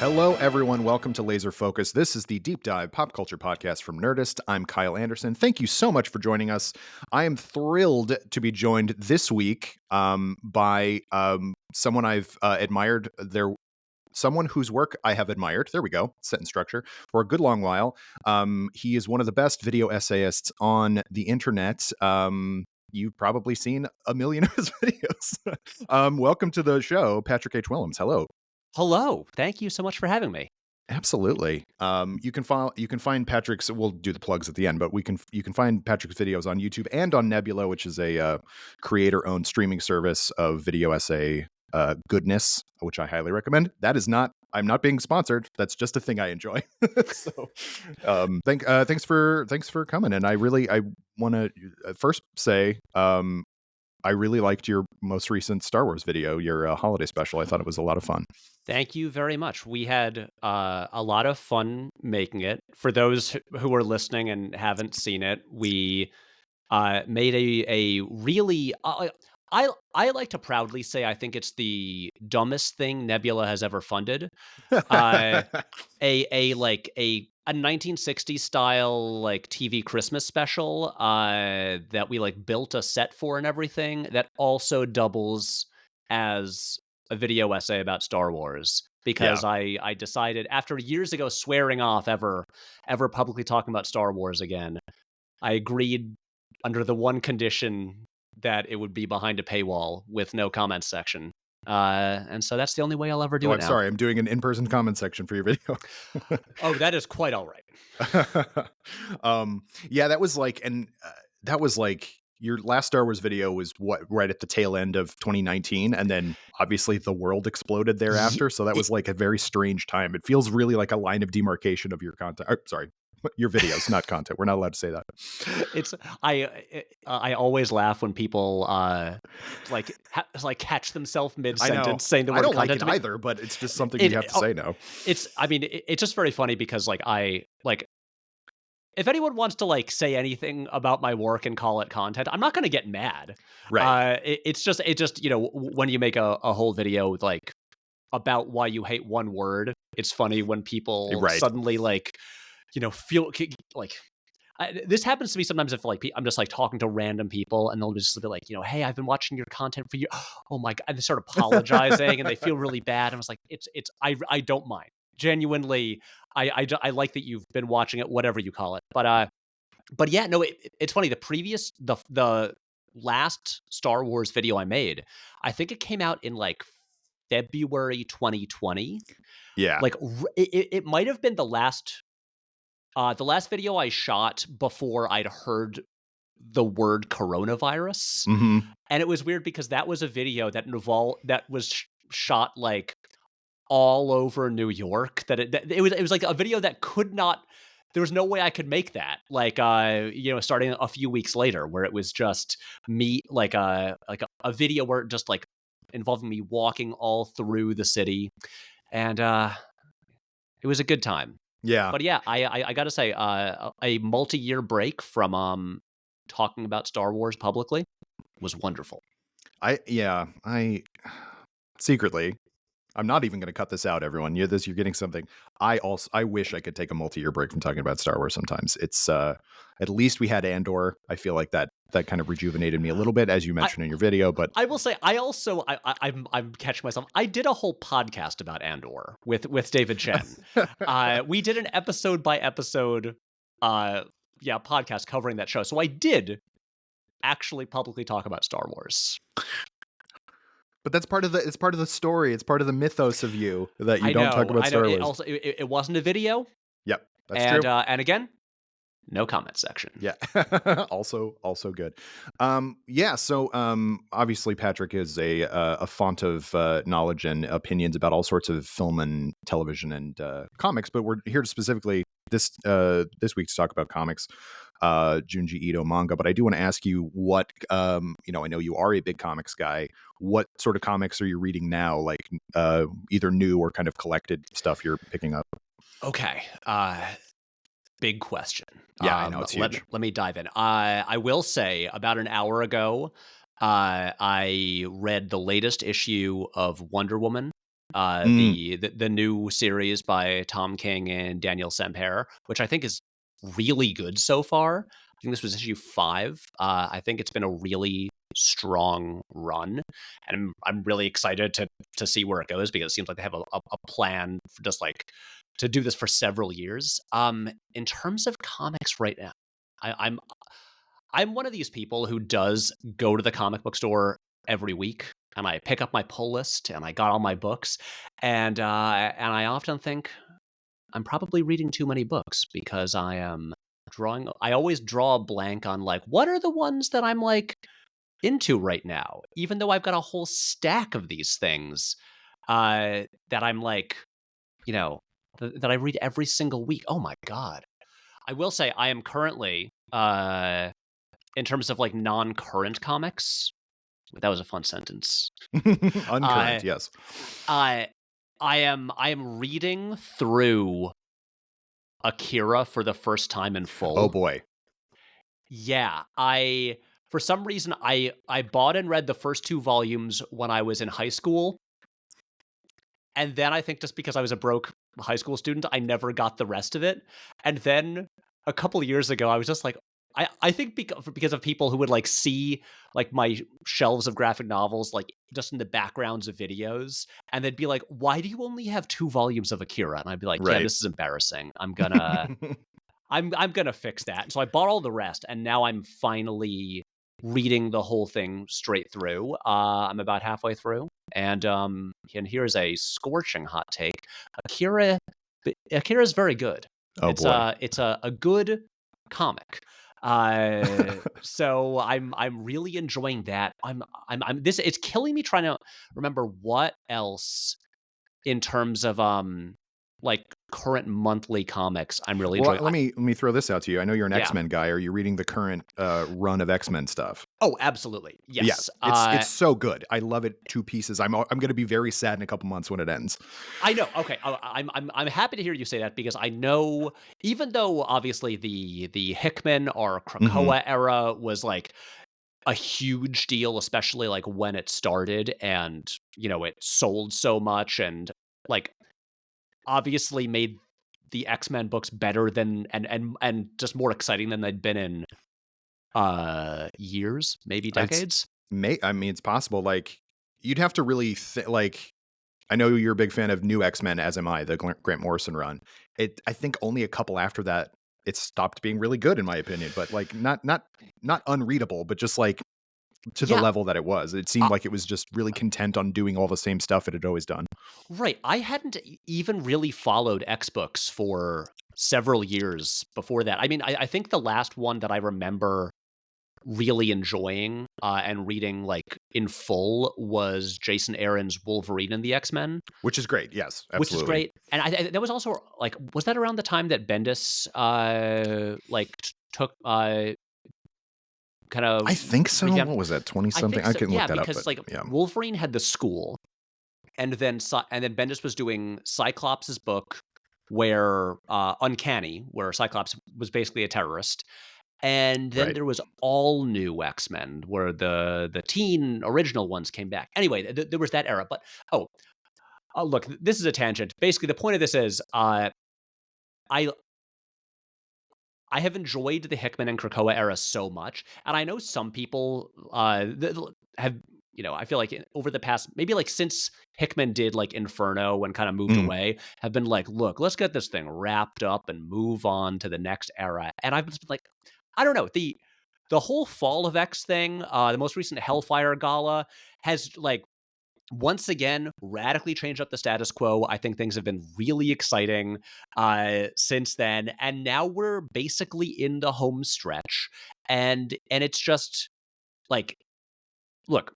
Hello, everyone. Welcome to Laser Focus. This is the deep dive pop culture podcast from Nerdist. I'm Kyle Anderson. Thank you so much for joining us. I am thrilled to be joined this week by someone I've admired. Someone whose work I have admired. There we go. Sentence structure for a good long while. He is one of the best video essayists on the internet. You've probably seen a million of his videos. Welcome to the show, Patrick H. Willems. Hello. Hello. Thank you so much for having me. Absolutely. You can find Patrick's. We'll do the plugs at the end, but you can find Patrick's videos on YouTube and on Nebula, which is a creator-owned streaming service of video essay goodness, which I highly recommend. That is not. I'm not being sponsored. That's just a thing I enjoy. So, thanks for coming. And I want to first say, I really liked your most recent Star Wars video, your holiday special. I thought it was a lot of fun. Thank you very much. We had a lot of fun making it. For those who are listening and haven't seen it, we made a really... I like to proudly say I think it's the dumbest thing Nebula has ever funded. A 1960s style like TV Christmas special that we like built a set for and everything that also doubles as a video essay about Star Wars, because I decided after years ago swearing off ever publicly talking about Star Wars again, I agreed under the one condition that it would be behind a paywall with no comments section. And so that's the only way I'll ever do it now. Sorry, I'm doing an in-person comment section for your video. Oh, that is quite all right. Yeah, that was like your last Star Wars video was right at the tail end of 2019, and then obviously the world exploded thereafter. So that was like a very strange time. It feels really like a line of demarcation of your content. Sorry, your videos, not content. We're not allowed to say that. It's I always laugh when people catch themselves mid sentence saying the word content. I don't like it either, but it's just something you have to say now. It's just very funny because if anyone wants to say anything about my work and call it content, I'm not going to get mad. Right. It's just when you make a whole video about why you hate one word, it's funny when people suddenly feel this happens to me sometimes if I'm just talking to random people and they'll just be like, hey, I've been watching your content for you. Oh my God. And they start apologizing and they feel really bad. And I was like, I don't mind. Genuinely, I like that you've been watching it, whatever you call it. But yeah, no, it's funny. The last Star Wars video I made, I think it came out in February 2020. Yeah. It might have been the last video I shot before I'd heard the word coronavirus. Mm-hmm. And it was weird because that was a video that was shot all over New York. It was like a video that there was no way I could make that. Starting a few weeks later, where it was just me, a video where it just involving me walking all through the city, and it was a good time. Yeah. But yeah, I got to say, a multi-year break from talking about Star Wars publicly was wonderful. I secretly, I'm not even going to cut this out, everyone. You're getting something. I wish I could take a multi-year break from talking about Star Wars sometimes. It's at least we had Andor. I feel like that kind of rejuvenated me a little bit, as you mentioned in your video. But I will say, I'm catching myself. I did a whole podcast about Andor with David Chen. We did an episode by episode podcast covering that show. So I did actually publicly talk about Star Wars. But that's part of the story. It's part of the mythos of you that you don't talk about Star Wars. It wasn't a video. Yep, that's true. And again, no comment section. Yeah, also good. So obviously Patrick is a font of knowledge and opinions about all sorts of film and television and comics. But we're here to specifically this week to talk about comics. Junji Ito manga, but I do want to ask you what, I know you are a big comics guy. What sort of comics are you reading now? Either new or kind of collected stuff you're picking up? Okay. Big question. Yeah, I know it's huge. Let me dive in. I will say about an hour ago, I read the latest issue of Wonder Woman the new series by Tom King and Daniel Semper, which I think is really good so far. I think this was issue 5. I think it's been a really strong run, and I'm really excited to see where it goes, because it seems like they have a plan for just like to do this for several years. In terms of comics right now, I'm one of these people who does go to the comic book store every week, and I pick up my pull list and I got all my books, and I often think I'm probably reading too many books, because I always draw a blank on like what are the ones that I'm like into right now, even though I've got a whole stack of these things that I'm like, that I read every single week. Oh my god. I will say I am currently in terms of like non-current comics. That was a fun sentence. Uncurrent, yes. I am reading through Akira for the first time in full. Oh boy. Yeah, for some reason I bought and read the first 2 volumes when I was in high school. And then I think just because I was a broke high school student, I never got the rest of it. And then a couple of years ago, I was just like, I think because of people who would like see like my shelves of graphic novels, like just in the backgrounds of videos, and they'd be like, "Why do you only have 2 volumes of Akira?" And I'd be like, "Yeah, this is embarrassing. I'm gonna fix that." And so I bought all the rest, and now I'm finally reading the whole thing straight through. I'm about halfway through, and here's a scorching hot take: Akira is very good. Oh boy. It's a good comic. So I'm really enjoying that. It's killing me trying to remember what else in terms of like current monthly comics I'm really enjoying. Let me throw this out to you. I know you're an X-Men guy. Are you reading the current run of X-Men stuff? Oh, absolutely. Yes. It's so good. I love it to pieces. I'm going to be very sad in a couple months when it ends. I know. Okay. I'm happy to hear you say that, because I know, even though obviously the Hickman or Krakoa era was like a huge deal, especially like when it started, and it sold so much, and like obviously made the X-Men books better than and just more exciting than they'd been in years, maybe decades. I mean, it's possible. Like, you'd have to really like, I know you're a big fan of New X-Men, as am I, the Grant Morrison run. I think only a couple after that it stopped being really good, in my opinion, but like not unreadable, but just like to the level that it was. It seemed like it was just really content on doing all the same stuff it had always done. Right. I hadn't even really followed X books for several years before that. I mean, I think the last one that I remember really enjoying and reading like in full was Jason Aaron's Wolverine and the X-Men, which is great. Yes, absolutely. Which is great. And that was also like, was that around the time that Bendis like took kind of, I think so. What was that, 20 something? I can look that up. Because like Wolverine had the school, and then Bendis was doing Cyclops' book, where Uncanny, where Cyclops was basically a terrorist. And then there was all new X-Men, where the teen original ones came back. Anyway, there was that era. But look, this is a tangent. Basically, the point of this is I have enjoyed the Hickman and Krakoa era so much, and I know some people have, I feel like over the past, maybe like since Hickman did like Inferno and kind of moved away, have been like, look, let's get this thing wrapped up and move on to the next era. And I've just been like, I don't know, the whole Fall of X thing, the most recent Hellfire Gala has like once again radically changed up the status quo. I think things have been really exciting since then, and now we're basically in the home stretch, and it's just like, look,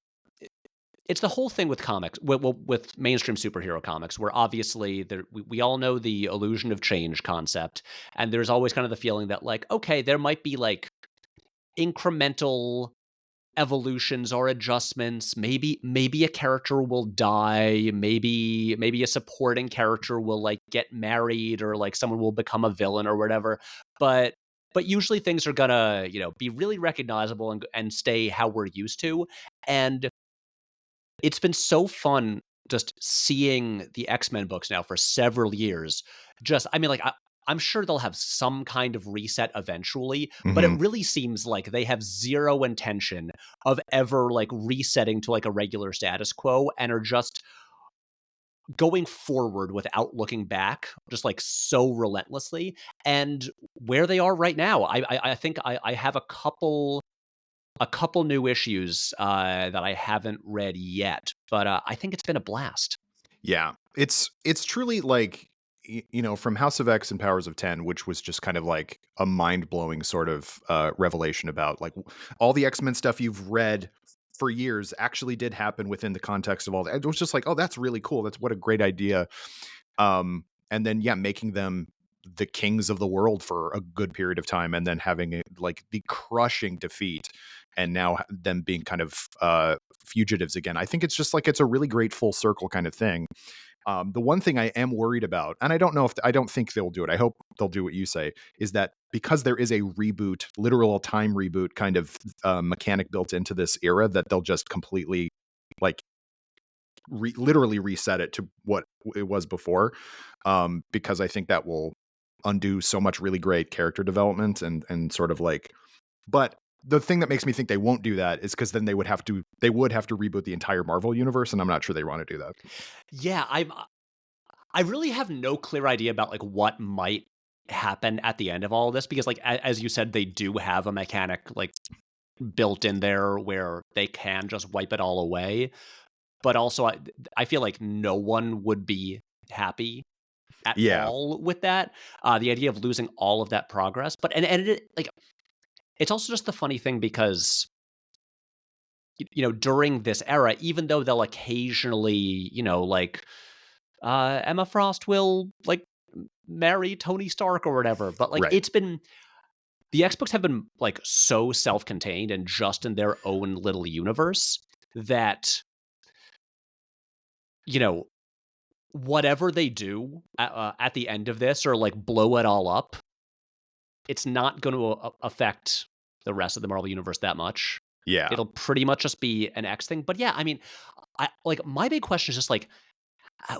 it's the whole thing with comics, with mainstream superhero comics, where obviously we all know the illusion of change concept, and there's always kind of the feeling that like, okay, there might be like incremental evolutions or adjustments. Maybe a character will die. Maybe a supporting character will like get married, or like someone will become a villain or whatever. But usually things are gonna, be really recognizable and stay how we're used to. And it's been so fun just seeing the X-Men books now for several years, I'm sure they'll have some kind of reset eventually, but it Mhm. really seems like they have zero intention of ever like resetting to like a regular status quo and are just going forward without looking back, just like so relentlessly. And where they are right now, I think I have a couple new issues that I haven't read yet, but I think it's been a blast. Yeah. It's truly like from House of X and Powers of 10, which was just kind of like a mind-blowing sort of revelation about like all the X-Men stuff you've read for years actually did happen within the context of all that. It was just like, oh, that's really cool. That's what a great idea. And then yeah, making them the kings of the world for a good period of time, and then having like the crushing defeat, and now them being kind of fugitives again. I think it's just like it's a really great full circle kind of thing. The one thing I am worried about, and I don't know if I don't think they'll do it. I hope they'll do what you say, is that because there is a reboot, literal time reboot kind of mechanic built into this era, that they'll just completely like literally reset it to what it was before, because I think that will undo so much really great character development and sort of like. But the thing that makes me think they won't do that is because then they would have to reboot the entire Marvel universe, and I'm not sure they want to do that. Yeah, I really have no clear idea about like what might happen at the end of all of this because like as you said, they do have a mechanic like built in there where they can just wipe it all away. But also I feel like no one would be happy at Yeah, all with that. The idea of losing all of that progress. But and it, like it's also just the funny thing because during this era, even though they'll occasionally, like Emma Frost will like marry Tony Stark or whatever, but like right. the X books have been like so self-contained and just in their own little universe that you know whatever they do at the end of this or like blow it all up, it's not going to affect the rest of the Marvel universe that much. Yeah. It'll pretty much just be an X thing. But yeah, I mean, I like my big question is just like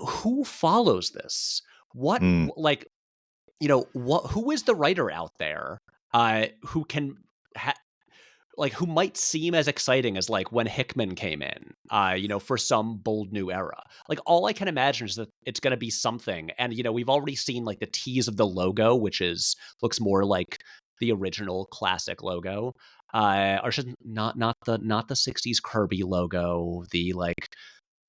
who follows this? What Mm, like what who is the writer out there who can ha- like who might seem as exciting as like when Hickman came in, for some bold new era. Like all I can imagine is that it's going to be something. And we've already seen like the tease of the logo, which is looks more like the original classic logo. Or should not the 60s Kirby logo, the like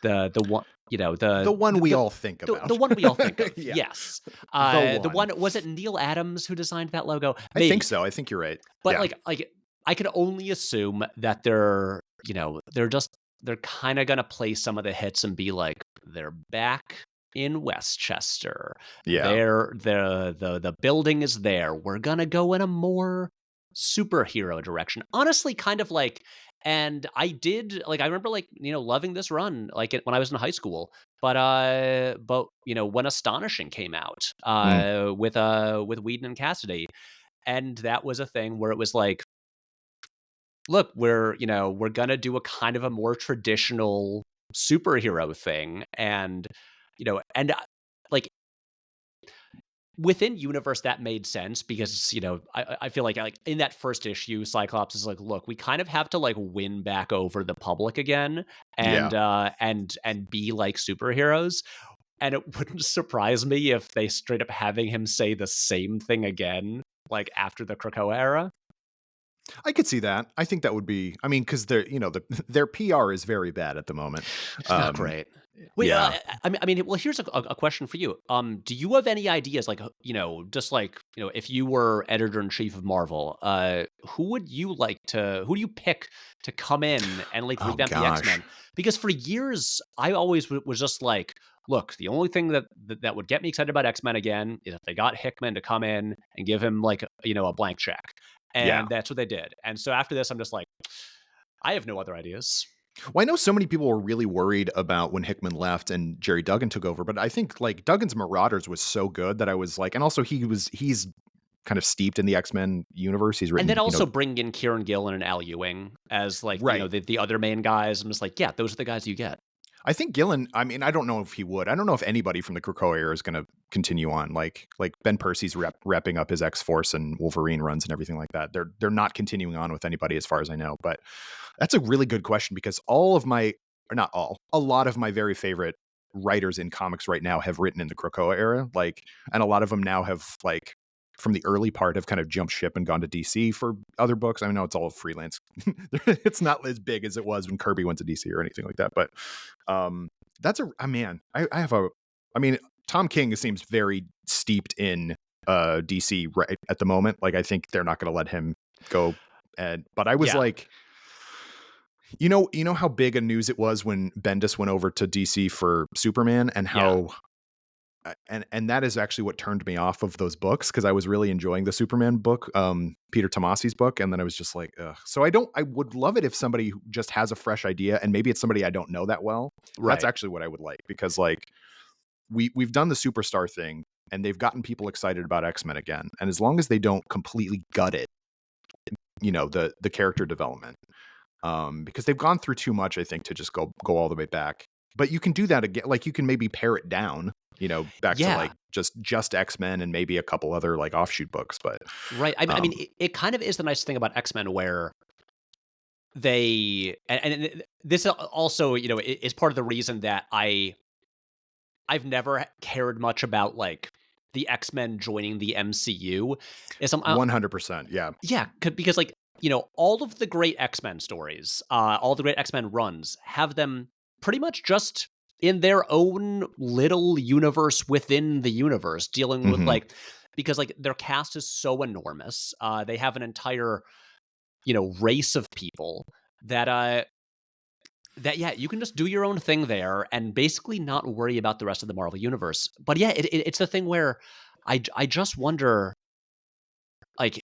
the one the one we all think the about. one we all think of. Yeah, Yes. the The one. one was it Neil Adams who designed that logo? I think Maybe. so. I think you're right. But Yeah. like I could only assume that they're kind of gonna play some of the hits and be like, they're back in Westchester. Yeah. The building is there. We're gonna go in a more superhero direction. Honestly, kind of like, and I remember like, loving this run like when I was in high school. But when Astonishing came out, Mm, with Whedon and Cassidy, and that was a thing where it was like, look, we're gonna do a kind of a more traditional superhero thing, and like within universe that made sense because I feel like in that first issue, Cyclops is like, look, we kind of have to like win back over the public again, yeah. and be like superheroes. And it wouldn't surprise me if they straight up having him say the same thing again, like after the Krakoa era. I could see that. I think that would be. I mean, because their PR is very bad at the moment. It's not Um, great. Wait, yeah. I mean, well, here's a question for you. Do you have any ideas, like, just like, if you were editor in chief of Marvel, who do you pick to come in and like Oh revamp the X gosh. Men? Because for years, I always was just like, look, the only thing that would get me excited about X Men again is if they got Hickman to come in and give him like, a blank check, Yeah. and that's what they did. And so after this, I'm just like, I have no other ideas. Well, I know so many people were really worried about when Hickman left and Jerry Duggan took over, but I think like Duggan's Marauders was so good that I was like, and also he's kind of steeped in the X-Men universe. He's And then written, also bring in Kieran Gillen and Al Ewing as like, right. the other main guys. I'm just like, yeah, those are the guys you get. I think Gillen, I mean, I don't know if he would. I don't know if anybody from the Krakoa era is going to continue on. Like Ben Percy's wrapping up his X-Force and Wolverine runs and everything like that. They're not continuing on with anybody as far as I know. But that's a really good question because a lot of my very favorite writers in comics right now have written in the Krakoa era. Like, and a lot of them now have like from the early part have kind of jumped ship and gone to DC for other books. I know it's all freelance. It's not as big as it was when Kirby went to DC or anything like that. But that's man. I mean, Tom King seems very steeped in DC right at the moment. Like, I think they're not going to let him go. But I was like, you know how big a news it was when Bendis went over to DC for Superman, and how and that is actually what turned me off of those books, because I was really enjoying the Superman book, Peter Tomasi's book, and then I was just like, ugh. So I would love it if somebody just has a fresh idea, and maybe it's somebody I don't know that well. Right. That's actually what I would like, because like we've done the superstar thing, and they've gotten people excited about X-Men again, and as long as they don't completely gut it, the character development, because they've gone through too much, I think, to just go all the way back. But you can do that again. Like, you can maybe pare it down, back to like just X-Men and maybe a couple other like offshoot books. But right. I mean, it kind of is the nice thing about X-Men, where they and this also, is part of the reason that I've never cared much about like the X-Men joining the MCU. Is 100%, yeah, because like, all of the great X-Men stories, all the great X-Men runs have them pretty much just in their own little universe within the universe, dealing with like, because like their cast is so enormous. They have an entire, race of people that you can just do your own thing there and basically not worry about the rest of the Marvel universe. But yeah, it's the thing where I just wonder, like,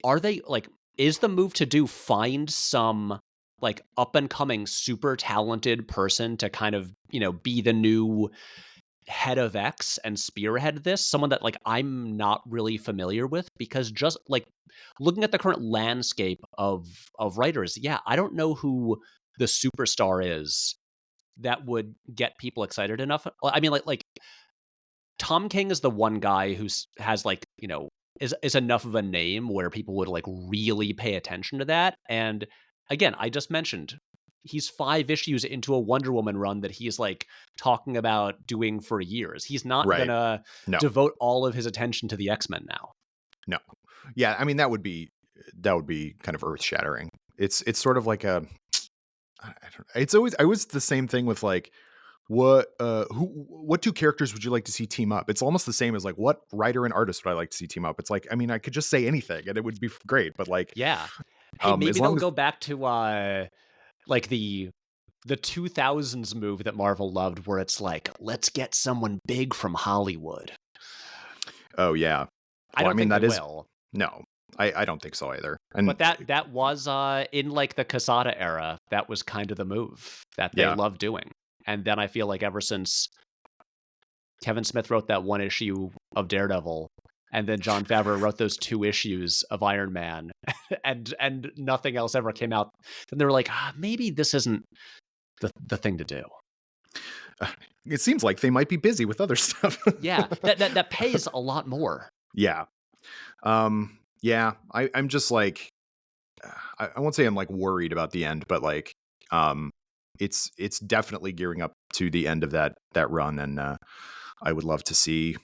are they like, is the move to find some like up and coming super talented person to kind of, be the new head of X and spearhead this, someone that like I'm not really familiar with? Because just like looking at the current landscape of writers, I don't know who the superstar is that would get people excited enough. I mean, like Tom King is the one guy who has like, is enough of a name where people would like really pay attention to that. And again, I just mentioned he's 5 issues into a Wonder Woman run that he's like talking about doing for years. He's not gonna devote all of his attention to the X-Men now. No. Yeah, I mean, that would be kind of earth shattering. It's sort of like it's always the same thing with like, what two characters would you like to see team up? It's almost the same as like, what writer and artist would I like to see team up? It's like, I mean, I could just say anything and it would be great, but like, hey, maybe they'll go back to like the 2000s move that Marvel loved, where it's like, let's get someone big from Hollywood. Oh yeah, well, I don't think that will. No, I don't think so either. But that was in like the Quesada era, that was kind of the move that they loved doing. And then I feel like ever since Kevin Smith wrote that one issue of Daredevil, and then Jon Favreau wrote those 2 issues of Iron Man, and nothing else ever came out, then they were like, maybe this isn't the thing to do. It seems like they might be busy with other stuff. that pays a lot more. Yeah. I'm just like, I won't say I'm like worried about the end, but like, it's definitely gearing up to the end of that run, and I would love to see.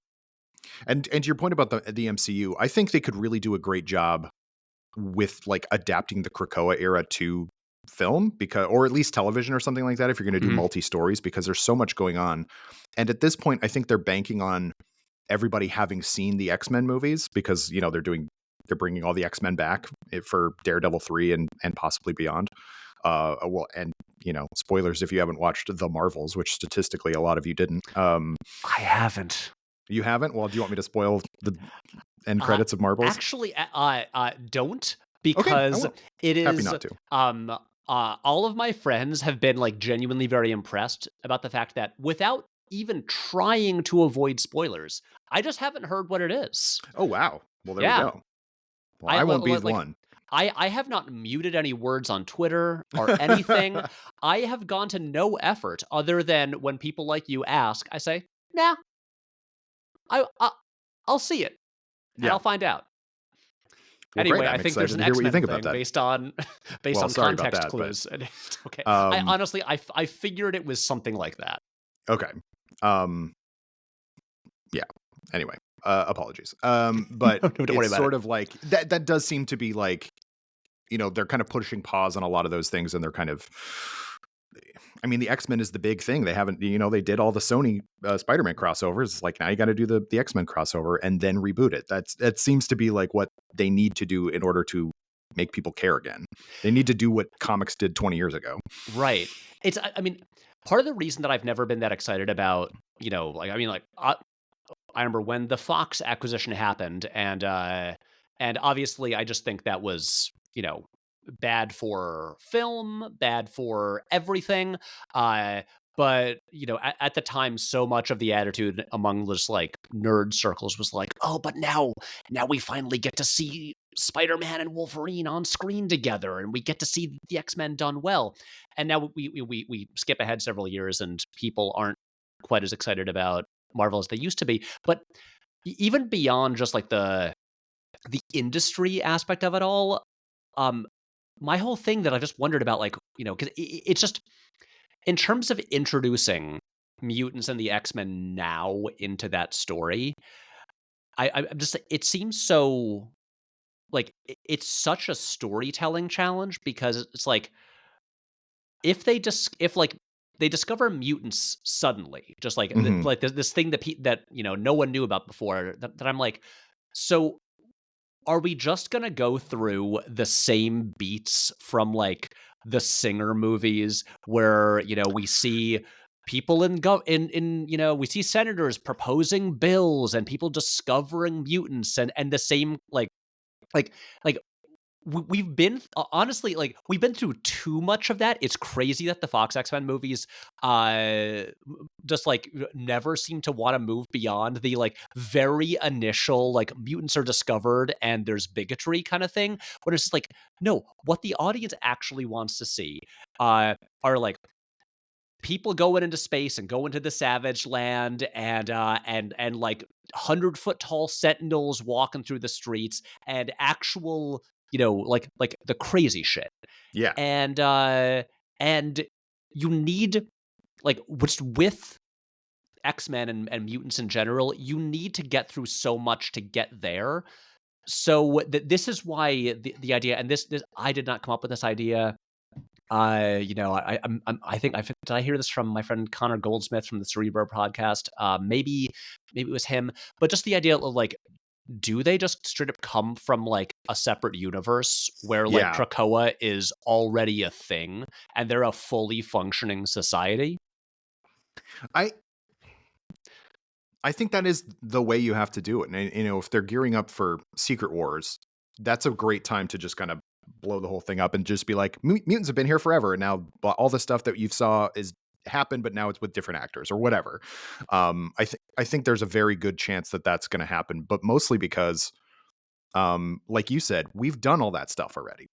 And to your point about the MCU, I think they could really do a great job with like adapting the Krakoa era to film, or at least television or something like that, if you're going to do multi-stories, because there's so much going on. And at this point, I think they're banking on everybody having seen the X-Men movies, because they're bringing all the X-Men back for Daredevil 3 and possibly beyond. And spoilers if you haven't watched The Marvels, which statistically a lot of you didn't. I haven't. You haven't? Well, do you want me to spoil the end credits of Marvels? Actually, don't, because it is happy not to. All of my friends have been like genuinely very impressed about the fact that without even trying to avoid spoilers, I just haven't heard what it is. Oh wow. Well, there we go. Well, I won't be one. I have not muted any words on Twitter or anything. I have gone to no effort other than when people like you ask, I say, "Nah, I I'll see it, and Yeah. I'll find out." Well, great. Anyway, I I'm think there's excited an to hear what you X-Men think about thing that. based on based Well, on sorry about context that, but clues, and it's okay. I um, honestly, I figured it was something like that. okay. Um, yeah. Anyway, apologies. But No, don't worry it's about it. sort of like that does seem to be like, they're kind of pushing pause on a lot of those things, and they're kind of, I mean, the X-Men is the big thing. They haven't, they did all the Sony Spider-Man crossovers. It's like, now you got to do the X-Men crossover and then reboot it. That seems to be like what they need to do in order to make people care again. They need to do what comics did 20 years ago. Right. I mean, part of the reason that I've never been that excited about, I remember when the Fox acquisition happened, and obviously I just think that was, bad for film, bad for everything. Uh, but at the time, so much of the attitude among just like nerd circles was like, "Oh, but now we finally get to see Spider-Man and Wolverine on screen together, and we get to see the X-Men done well." And now we skip ahead several years, and people aren't quite as excited about Marvel as they used to be. But even beyond just like the industry aspect of it all, um, my whole thing that I just wondered about, like, because it's just in terms of introducing mutants and the X-Men now into that story, I'm just it seems so like it's such a storytelling challenge because it's like if like they discover mutants suddenly, just like Hmm. like this thing that no one knew about before, that I'm like, so are we just gonna go through the same beats from like the Singer movies where we see people we see senators proposing bills and people discovering mutants and the same like like we've been honestly, like, we've been through too much of that. It's crazy that the Fox X-Men movies just like never seem to want to move beyond the like very initial like mutants are discovered and there's bigotry kind of thing, when it's just like, no, what the audience actually wants to see are like people going into space and going to the savage land and like 100-foot tall sentinels walking through the streets and actual like the crazy shit. Yeah. And you need like which with X-Men and mutants in general, you need to get through so much to get there. So this is why the idea, and this I did not come up with this idea. I think did I hear this from my friend Connor Goldsmith from the Cerebro podcast? Maybe it was him, but just the idea of like, do they just straight up come from like a separate universe where like Yeah. Krakoa is already a thing and they're a fully functioning society? I I think that is the way you have to do it. And if they're gearing up for Secret Wars, that's a great time to just kind of blow the whole thing up and just be like, mutants have been here forever, and now all the stuff that you saw is happened, but now it's with different actors or whatever. I think there's a very good chance that that's going to happen, but mostly because, like you said, we've done all that stuff already.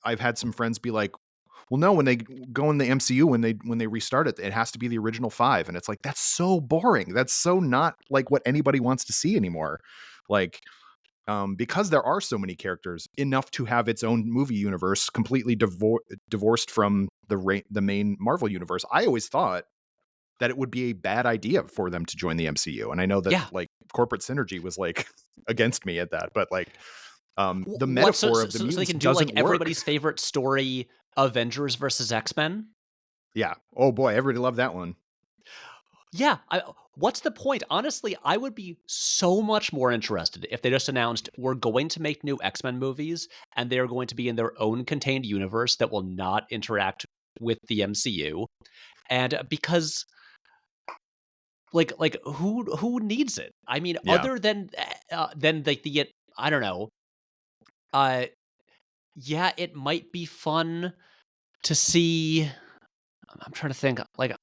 I've had some friends be like, well, no, when they go in the MCU, when they restart it, it has to be the original 5. And it's like, that's so boring. That's so not like what anybody wants to see anymore. Like, because there are so many characters, enough to have its own movie universe completely divorced from the main Marvel universe. I always thought that it would be a bad idea for them to join the MCU. And I know that Yeah. like corporate synergy was like against me at that, but like, the What, metaphor of the so they mutants can do like doesn't work. everybody's favorite story, Avengers versus X-Men? Yeah. Oh boy, everybody loved that one. Yeah, what's the point? Honestly, I would be so much more interested if they just announced we're going to make new X-Men movies and they're going to be in their own contained universe that will not interact with the MCU. And because like who needs it? I mean, Yeah. other than like the I don't know. Uh yeah, it might be fun to see. I'm trying to think like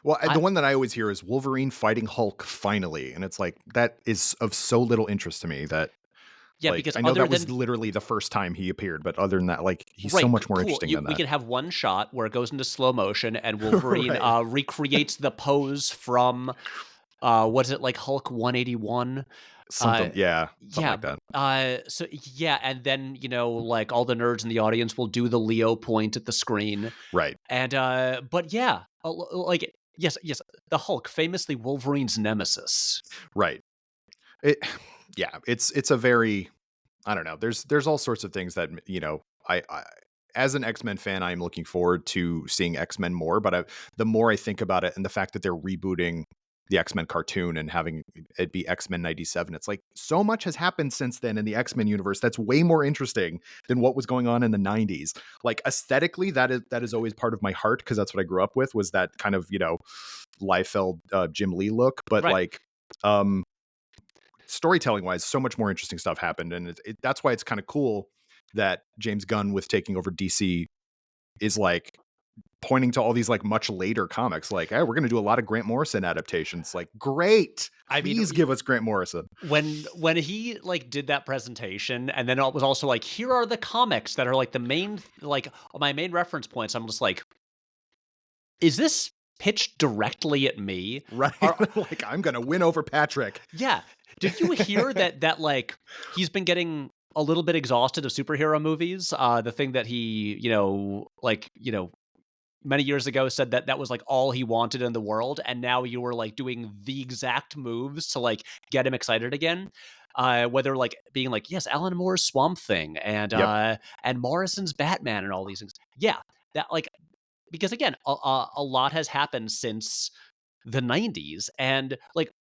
Well, the I one that I always hear is Wolverine fighting Hulk finally, and it's like that is of so little interest to me that Yeah, Like, because I know other that was than literally the first time he appeared, but other than that, like, he's so right, much more cool. interesting than We that. can have one shot where it goes into slow motion and Wolverine Right. recreates the pose from what is it, like Hulk 181? Uh Something yeah, something yeah, like that. so yeah, and then, like all the nerds in the audience will do the Leo point at the screen. Right, And but yeah, like yes, the Hulk, famously Wolverine's nemesis. right. It yeah, it's a very I don't know. There's all sorts of things that I as an X-Men fan, I'm looking forward to seeing X-Men more. But the more I think about it, and the fact that they're rebooting the X-Men cartoon and having it be X-Men '97, it's like so much has happened since then in the X-Men universe. That's way more interesting than what was going on in the '90s. Like aesthetically, that is always part of my heart because that's what I grew up with. Was that kind of Liefeld Jim Lee look, but Right. like. Storytelling wise, so much more interesting stuff happened, and that's why it's kind of cool that James Gunn, with taking over DC, is like pointing to all these like much later comics, like, hey, we're going to do a lot of Grant Morrison adaptations. Like, great, I mean, please give us Grant Morrison. when he like did that presentation, and then it was also like, here are the comics that are like the main like my main reference points. I'm just like, is this pitched directly at me? Right? Are Like, I'm going to win over Patrick. Yeah. Did you hear that like he's been getting a little bit exhausted of superhero movies? The thing that he, many years ago said that that was like all he wanted in the world, and now you were like doing the exact moves to like get him excited again. Whether like being like, yes, Alan Moore's Swamp Thing Yep. and Morrison's Batman and all these things. Yeah, that like because again, a lot has happened since the '90s, and like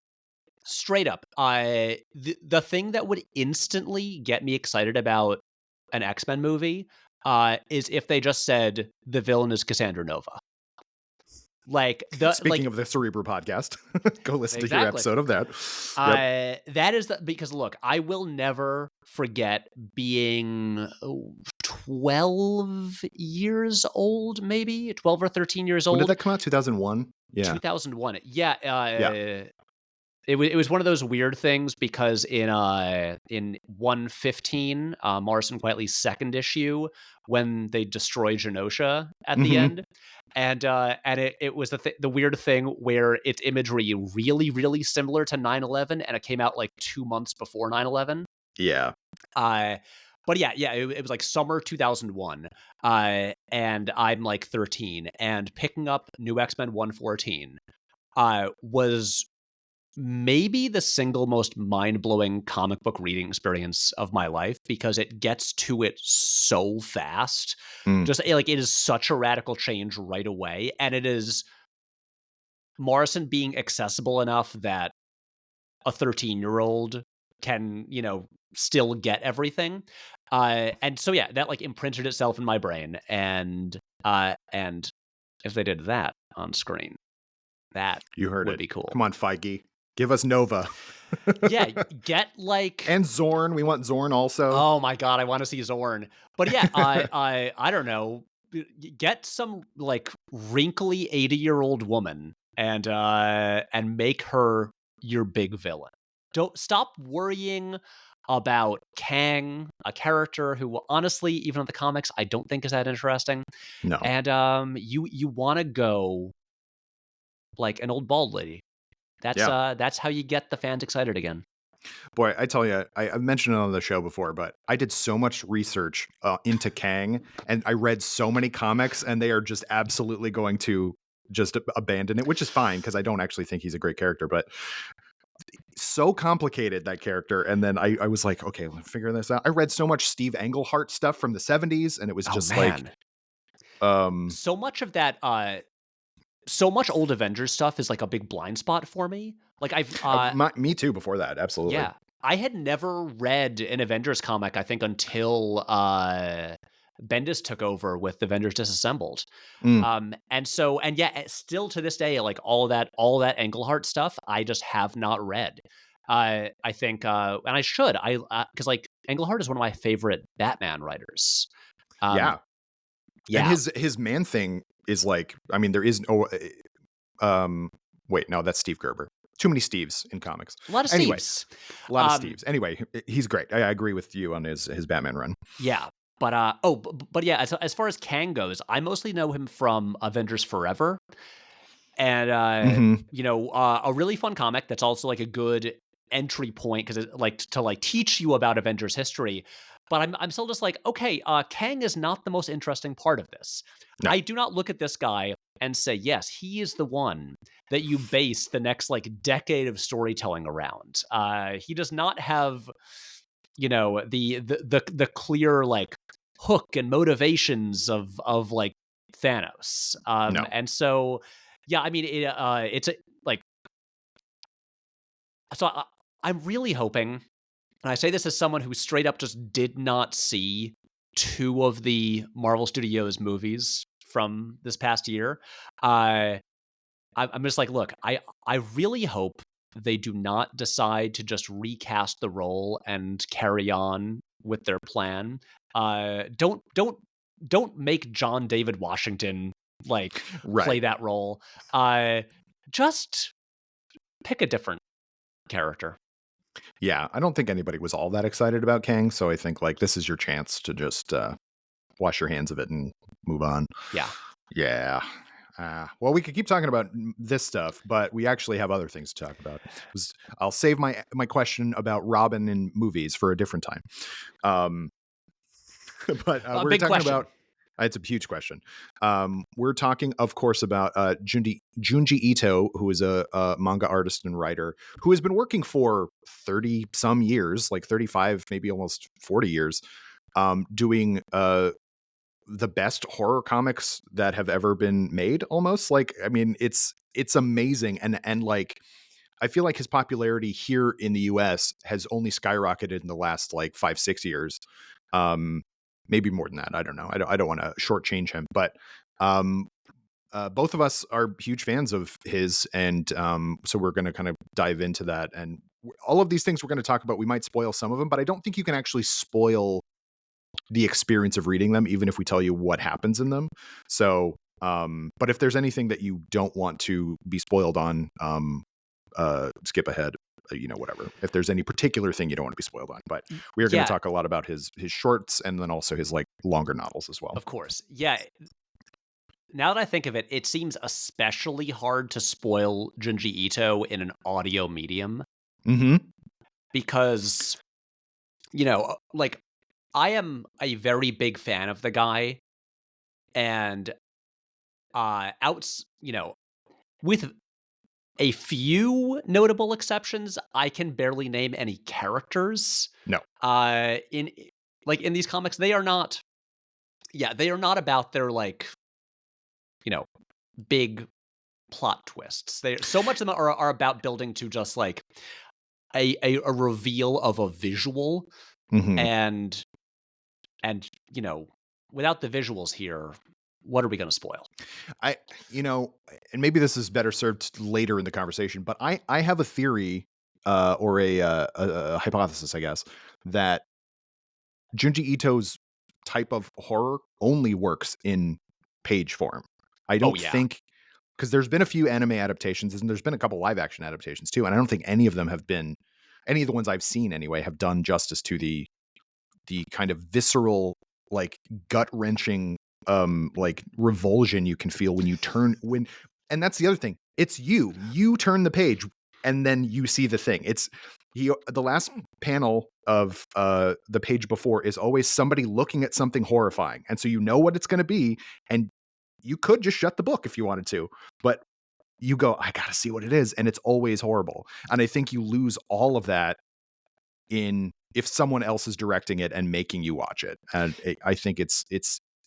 straight up, the thing that would instantly get me excited about an X-Men movie, is if they just said the villain is Cassandra Nova. Like Speaking of the Cerebro podcast, go listen to your exactly. episode of that. Yep. That is because look, I will never forget being 12 years old, maybe 12 or 13 years When did old. that come out? 2001. Yeah. 2001. Yeah, Yeah. it was one of those weird things because in 115, Morrison Quietly's second issue, when they destroy Genosha at the Hmm. end, and it was the weird thing where its imagery really really similar to 9/11, and it came out like 2 months before 9/11. Yeah. Uh, but yeah, it was like summer 2001, and I'm like 13, and picking up New X-Men 114 was maybe the single most mind-blowing comic book reading experience of my life, because it gets to it so fast. Mm. Just like it is such a radical change right away, and it is Morrison being accessible enough that a 13-year-old can, still get everything. And so yeah, that like imprinted itself in my brain, and if they did that on screen, that You heard would it. be cool. Come on, Feige. Give us Nova. Yeah, get like And Zorn. We want Zorn also. oh my god, I want to see Zorn. But yeah, I don't know. Get some like wrinkly 80-year-old woman and make her your big villain. Don't stop worrying about Kang, a character who honestly, even in the comics, I don't think is that interesting. No. And you want to go like an old bald lady. Yeah. That's how you get the fans excited again. Boy, I tell you, I've mentioned it on the show before, but I did so much research into Kang, and I read so many comics, and they are just absolutely going to just abandon it, which is fine because I don't actually think he's a great character, but so complicated, that character. And then I was like, okay, let's figure this out. I read so much Steve Englehart stuff from the 70s, and it was Oh just man. like So much of that so much old Avengers stuff is like a big blind spot for me. Like me too before that, absolutely. yeah, I had never read an Avengers comic, I think, until Bendis took over with Avengers Disassembled. Mm, And yeah, still to this day, like all that Englehart stuff, I just have not read. I think, and I should, because like Englehart is one of my favorite Batman writers. Um, yeah. And yeah, his Man Thing is like, I mean, there is no wait, no, that's Steve Gerber. Too many Steves in comics. A lot of Anyway, Steves. a lot of Steves. Anyway, he's great. I agree with you on his Batman run. Yeah. But yeah, as far as Kang goes, I mostly know him from Avengers Forever. And, a really fun comic that's also like a good entry point because it like to like teach you about Avengers history. But I'm still just like, okay, Kang is not the most interesting part of this. No. I do not look at this guy and say, yes, he is the one that you base the next like decade of storytelling around. He does not have, the clear like hook and motivations of like Thanos. No. And so, yeah, I mean, it's a, like, so I'm really hoping, and I say this as someone who straight up just did not see 2 of the Marvel Studios movies from this past year. I'm just like, look, I really hope they do not decide to just recast the role and carry on with their plan. Don't make John David Washington like play that role. Just pick a different character. Yeah, I don't think anybody was all that excited about Kang, so I think like this is your chance to just wash your hands of it and move on. Yeah. Yeah. Well, we could keep talking about this stuff, but we actually have other things to talk about. I'll save my question about Robin in movies for a different time. But we're big talking question. about. It's a huge question. We're talking, of course, about Junji Ito, who is a manga artist and writer who has been working for 30 some years, like 35, maybe almost 40 years, doing the best horror comics that have ever been made. Almost like, I mean, it's amazing. And like, I feel like his popularity here in the US has only skyrocketed in the last like 5-6 years. Maybe more than that. I don't know. I don't want to shortchange him, but both of us are huge fans of his. And so we're going to kind of dive into that. And all of these things we're going to talk about, we might spoil some of them, but I don't think you can actually spoil the experience of reading them, even if we tell you what happens in them. So, but if there's anything that you don't want to be spoiled on, skip ahead. Whatever. If there's any particular thing you don't want to be spoiled on, but we are going to talk a lot about his shorts and then also his like longer novels as well. Of course. Yeah. Now that I think of it, it seems especially hard to spoil Junji Ito in an audio medium. Mm-hmm. Because, like, I am a very big fan of the guy, and with a few notable exceptions, I can barely name any characters. No. In these comics, they are not about their like, big plot twists. So much of them are about building to just like a reveal of a visual, mm-hmm. and without the visuals here, what are we going to spoil? And maybe this is better served later in the conversation, but I have a theory or a hypothesis, I guess, that Junji Ito's type of horror only works in page form. I don't think, because there's been a few anime adaptations and there's been a couple live action adaptations too, and I don't think any of them have been, any of the ones I've seen anyway, have done justice to the kind of visceral, like gut wrenching like revulsion you can feel when you and that's the other thing. It's you turn the page and then you see the thing. It's the last panel of the page before is always somebody looking at something horrifying. And so you know what it's going to be. And you could just shut the book if you wanted to, but you go, I got to see what it is. And it's always horrible. And I think you lose all of that if someone else is directing it and making you watch it. And I think it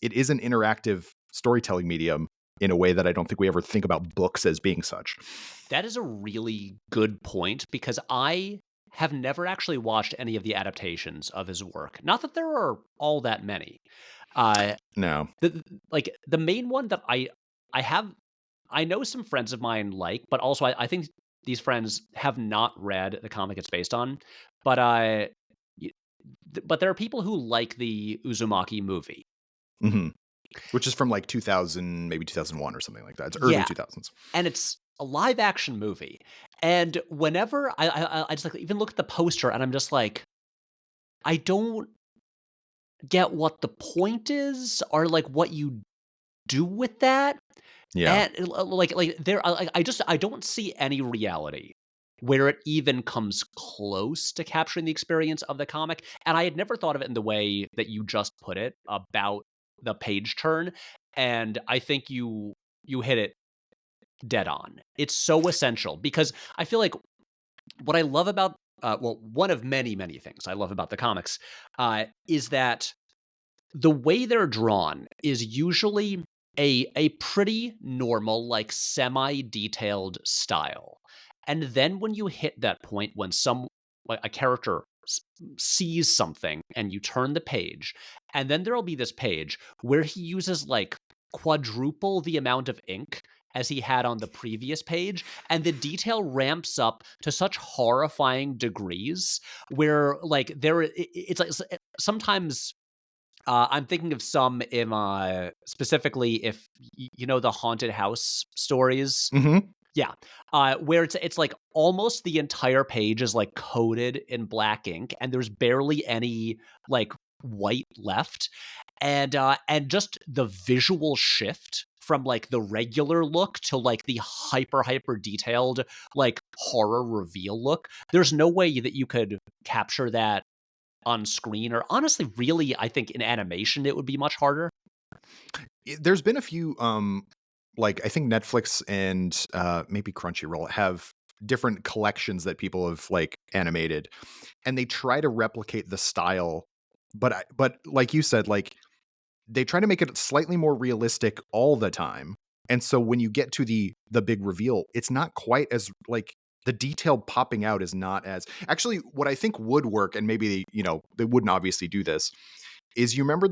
is an interactive storytelling medium in a way that I don't think we ever think about books as being such. That is a really good point, because I have never actually watched any of the adaptations of his work. Not that there are all that many. No. The main one that I know some friends of mine like, but also I think these friends have not read the comic it's based on. But there are people who like the Uzumaki movie. Mm-hmm. Which is from like 2000, maybe 2001 or something like that. It's early 2000s. And it's a live action movie. And whenever I just, like, even look at the poster and I'm just like, I don't get what the point is or, like, what you do with that. Yeah. And, like, there I don't see any reality where it even comes close to capturing the experience of the comic, and I had never thought of it in the way that you just put it about the page turn, and I think you hit it dead on. It's so essential because I feel like what I love about well, one of many, many things I love about the comics, is that the way they're drawn is usually a pretty normal, like, semi-detailed style. And then when you hit that point when like, a character sees something and you turn the page, and then there'll be this page where he uses, like, quadruple the amount of ink as he had on the previous page, and the detail ramps up to such horrifying degrees where, like, it's like sometimes I'm thinking of some in, specifically if you know the haunted house stories? Mhm. Yeah, where it's like almost the entire page is, like, coated in black ink, and there's barely any, like, white left, and just the visual shift from, like, the regular look to, like, the hyper detailed, like, horror reveal look, there's no way that you could capture that on screen, or honestly, really, I think in animation, it would be much harder. There's been a few, like I think Netflix and maybe Crunchyroll have different collections that people have like animated, and they try to replicate the style. But like you said, like they try to make it slightly more realistic all the time. And so when you get to the big reveal, it's not quite as like the detail popping out is not as actually what I think would work, and maybe they wouldn't obviously do this, is you remember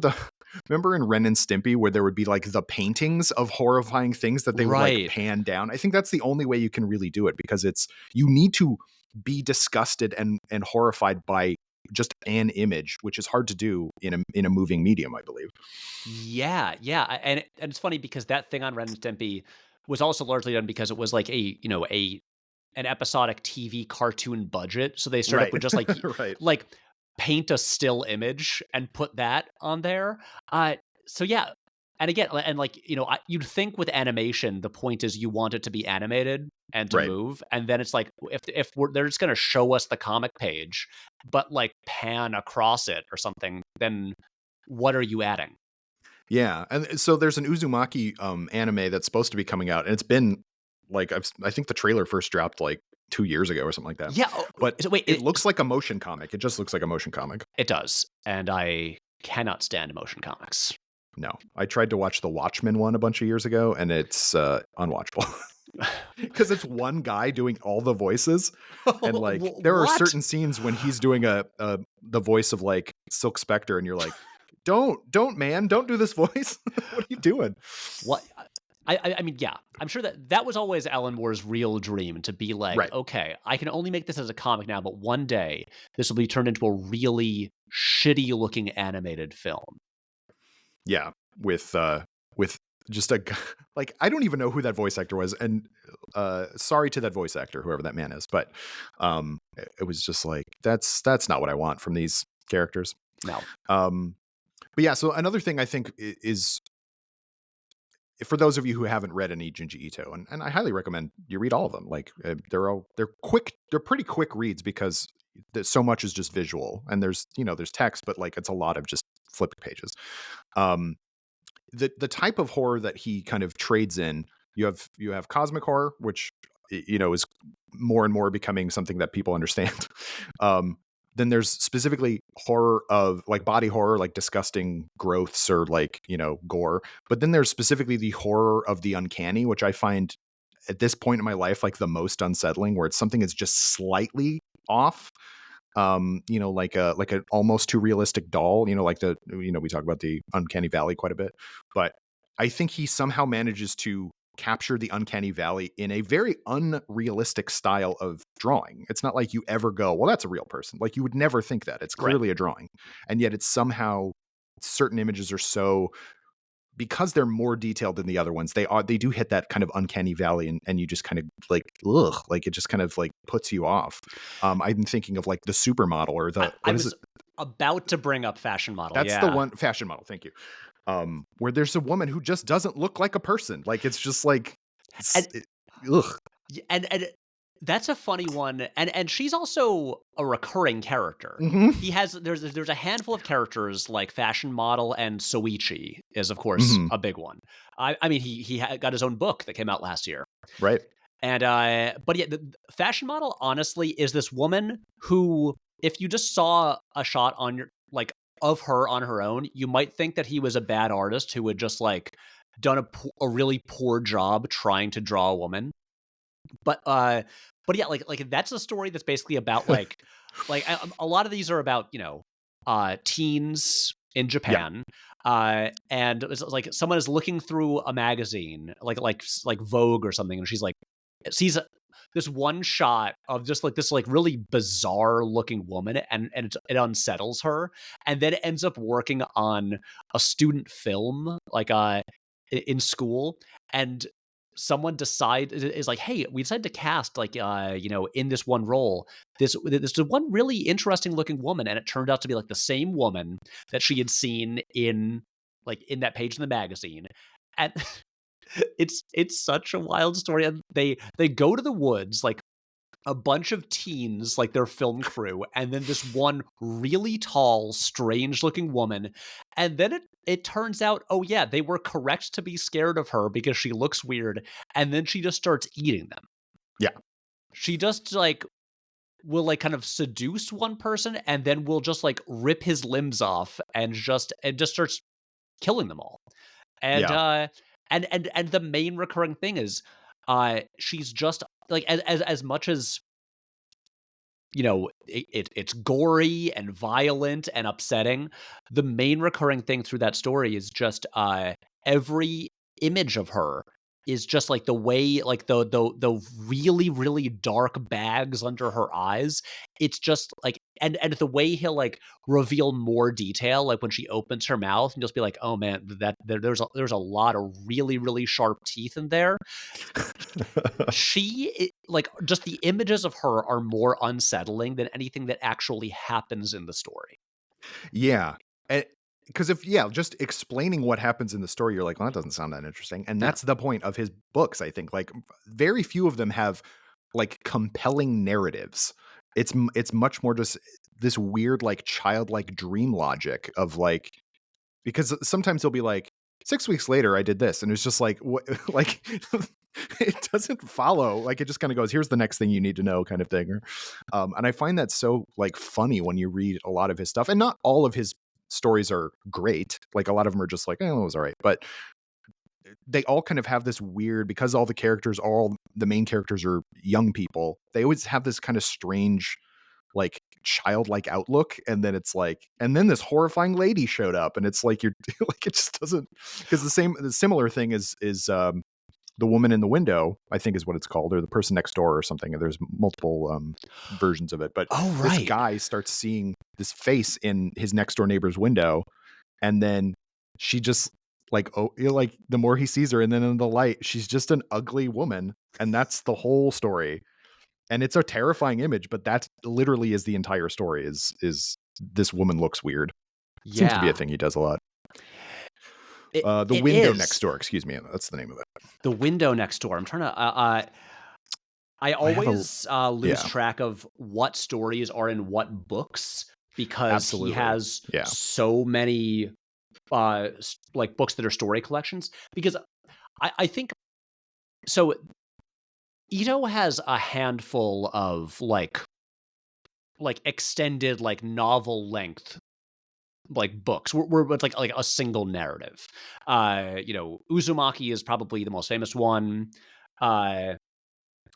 remember in Ren and Stimpy where there would be like the paintings of horrifying things that they would like Right. pan down. I think that's the only way you can really do it because you need to be disgusted and horrified by just an image, which is hard to do in a moving medium, I believe. Yeah, yeah, and it's funny because that thing on Ren and Stimpy was also largely done because it was like an episodic TV cartoon budget, so they straight up Right. would just, like Right. like, paint a still image and put that on there, so yeah, and again, and, like, you'd think with animation, the point is you want it to be animated and to Right. move, and then it's like, if they're just gonna show us the comic page, but, like, pan across it or something, then what are you adding? Yeah, and so there's an Uzumaki anime that's supposed to be coming out, and it's been like I think the trailer first dropped like 2 years ago or something like that. Yeah, But so wait, it looks like a motion comic. It just looks like a motion comic. it does, and I cannot stand motion comics. No, I tried to watch the Watchmen one a bunch of years ago, and it's unwatchable because it's one guy doing all the voices, and like there are What? certain scenes when he's doing the voice of like Silk Spectre, and you're like, don't man, don't do this voice. What are you doing? What? I mean, yeah, I'm sure that was always Alan Moore's real dream to be like, Right. okay, I can only make this as a comic now, but one day this will be turned into a really shitty looking animated film. Yeah, with just like I don't even know who that voice actor was, and sorry to that voice actor, whoever that man is, but it was just like that's not what I want from these characters. No. But yeah, so another thing I think is for those of you who haven't read any Junji Ito, and I highly recommend you read all of them. Like they're quick, they're pretty quick reads because there's so much is just visual, and there's text, but like it's a lot of just flipping pages. Um, the type of horror that he kind of trades in, you have cosmic horror, which is more and more becoming something that people understand. Then there's specifically horror of like body horror, like disgusting growths or like gore. But then there's specifically the horror of the uncanny, which I find at this point in my life like the most unsettling, where it's something that's just slightly off. Like an almost too realistic doll, like we talk about the uncanny valley quite a bit, but I think he somehow manages to capture the uncanny valley in a very unrealistic style of drawing. It's not like you ever go, well, that's a real person. Like you would never think that. It's Right. clearly a drawing. And yet it's somehow certain images are so because they're more detailed than the other ones, they do hit that kind of uncanny valley, and you just kind of like, ugh, like it just kind of like puts you off. I'm thinking of like the supermodel or the I was about to bring up Fashion Model. That's the one, Fashion Model. Thank you. Where there's a woman who just doesn't look like a person. Like it's just like, ugh. And that's a funny one, and she's also a recurring character. Mm-hmm. There's a handful of characters like Fashion Model, and Soichi is of course a big one. I mean he got his own book that came out last year, right? And but yeah, the Fashion Model honestly is this woman who, if you just saw a shot on your like of her on her own, you might think that he was a bad artist who had just like done a really poor job trying to draw a woman. But yeah, like that's a story that's basically about like a lot of these are about, you know, teens in Japan. And it's like someone is looking through a magazine like Vogue or something, and she's like sees this one shot of just like this like really bizarre looking woman, and it unsettles her, and then it ends up working on a student film like in school, and someone is like, hey, we decided to cast like you know, in this one role this one really interesting looking woman, and it turned out to be like the same woman that she had seen in that page in the magazine. And it's such a wild story. And they go to the woods, like a bunch of teens, like their film crew, and then this one really tall, strange looking woman. And then it turns out, oh yeah, they were correct to be scared of her because she looks weird. And then she just starts eating them. Yeah. She just like will like kind of seduce one person, and then will just like rip his limbs off and just starts killing them all. And and the main recurring thing is she's just like, as much as, you know, it's gory and violent and upsetting, the main recurring thing through that story is just every image of her is just like the way, like the really really dark bags under her eyes. It's just like, and the way he'll like reveal more detail, like when she opens her mouth, and just be like, oh man, there's a lot of really really sharp teeth in there. Like, just the images of her are more unsettling than anything that actually happens in the story. Yeah. Because just explaining what happens in the story, you're like, well, that doesn't sound that interesting. And that's the point of his books, I think. Like, very few of them have like compelling narratives. It's much more just this weird, like, childlike dream logic of like, because sometimes he'll be like, 6 weeks later, I did this. And it's just like, what, like, it doesn't follow. Like, it just kind of goes, here's the next thing you need to know kind of thing. And I find that so like funny when you read a lot of his stuff, and not all of his stories are great. Like, a lot of them are just like, oh, it was all right. But they all kind of have this weird, because all the main characters are young people, they always have this kind of strange, like, childlike outlook. And then it's like, and then this horrifying lady showed up, and it's like, you're like, it just doesn't, because the similar thing is The Woman in the Window, I think is what it's called, or The Person Next Door or something. There's multiple versions of it. But this guy starts seeing this face in his next door neighbor's window, and then she just like, oh, like, the more he sees her, and then in the light, she's just an ugly woman, and that's the whole story. And it's a terrifying image, but that literally is the entire story. Is this woman looks weird? Yeah. Seems to be a thing he does a lot. The Window Next Door, excuse me. That's the name of it. The Window Next Door. I'm trying to I always lose track of what stories are in what books, because he has so many like books that are story collections. Because I think so. Ito has a handful of like extended, like, novel length, like, books where it's like a single narrative. You know, Uzumaki is probably the most famous one.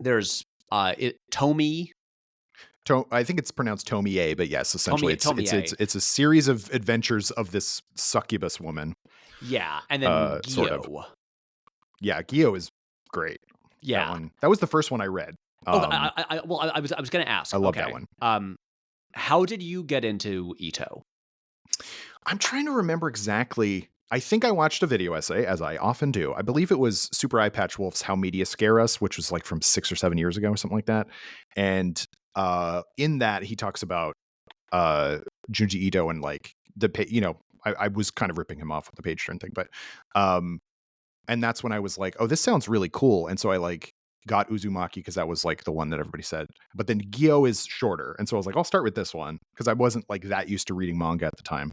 There's Tomie. I think it's pronounced Tomie, but yes, essentially it's a series of adventures of this succubus woman. Yeah, and then Gyo. Sort of. Yeah, Gyo is great. Yeah, that was the first one I read. I was going to ask. I love that one. How did you get into Ito? I'm trying to remember exactly. I think I watched a video essay, as I often do. I believe it was Super Eye Patch Wolf's How Media Scare Us, which was like from 6 or 7 years ago or something like that. And in that, he talks about Junji Ito and like I was kind of ripping him off with the page turn thing, but and that's when I was like, oh, this sounds really cool. And so I like got Uzumaki because that was like the one that everybody said. But then Gyo is shorter. And so I was like, I'll start with this one because I wasn't like that used to reading manga at the time.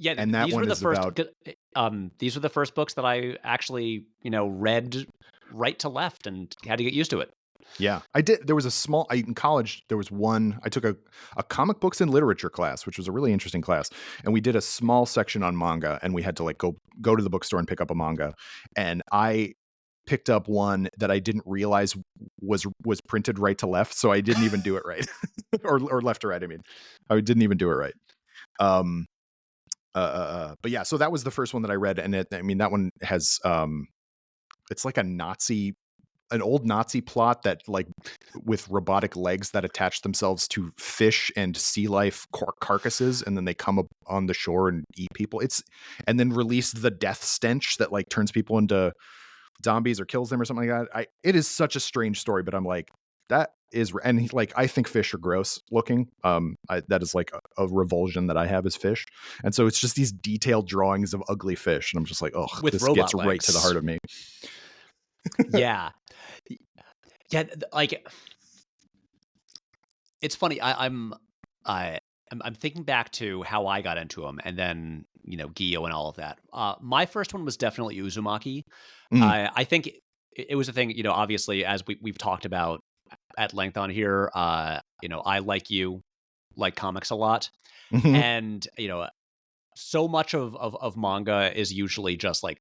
Yeah, and that these one were the is first. about These were the first books that I actually, read right to left and had to get used to it. Yeah, I did. There was a small, in college, there was one, I took a comic books and literature class, which was a really interesting class. And we did a small section on manga and we had to like go to the bookstore and pick up a manga. And I picked up one that I didn't realize was printed right to left. So I didn't even do it right or left to right. I mean, I didn't even do it right. But yeah, so that was the first one that I read. And that one has, it's like an old Nazi plot that like with robotic legs that attach themselves to fish and sea life carcasses. And then they come up on the shore and eat people. And then release the death stench that like turns people into zombies or kills them or something like that. It is such a strange story, but I'm like, that is, and like, I think fish are gross looking. That is like a revulsion that I have as fish. And so it's just these detailed drawings of ugly fish. And I'm just like, oh, this gets legs. Right to the heart of me. Yeah. Yeah, like it's funny. I'm thinking back to how I got into them, and then Gyo and all of that. My first one was definitely Uzumaki. I think it was a thing. Obviously, as we've talked about at length on here. I like comics a lot, and so much of manga is usually just like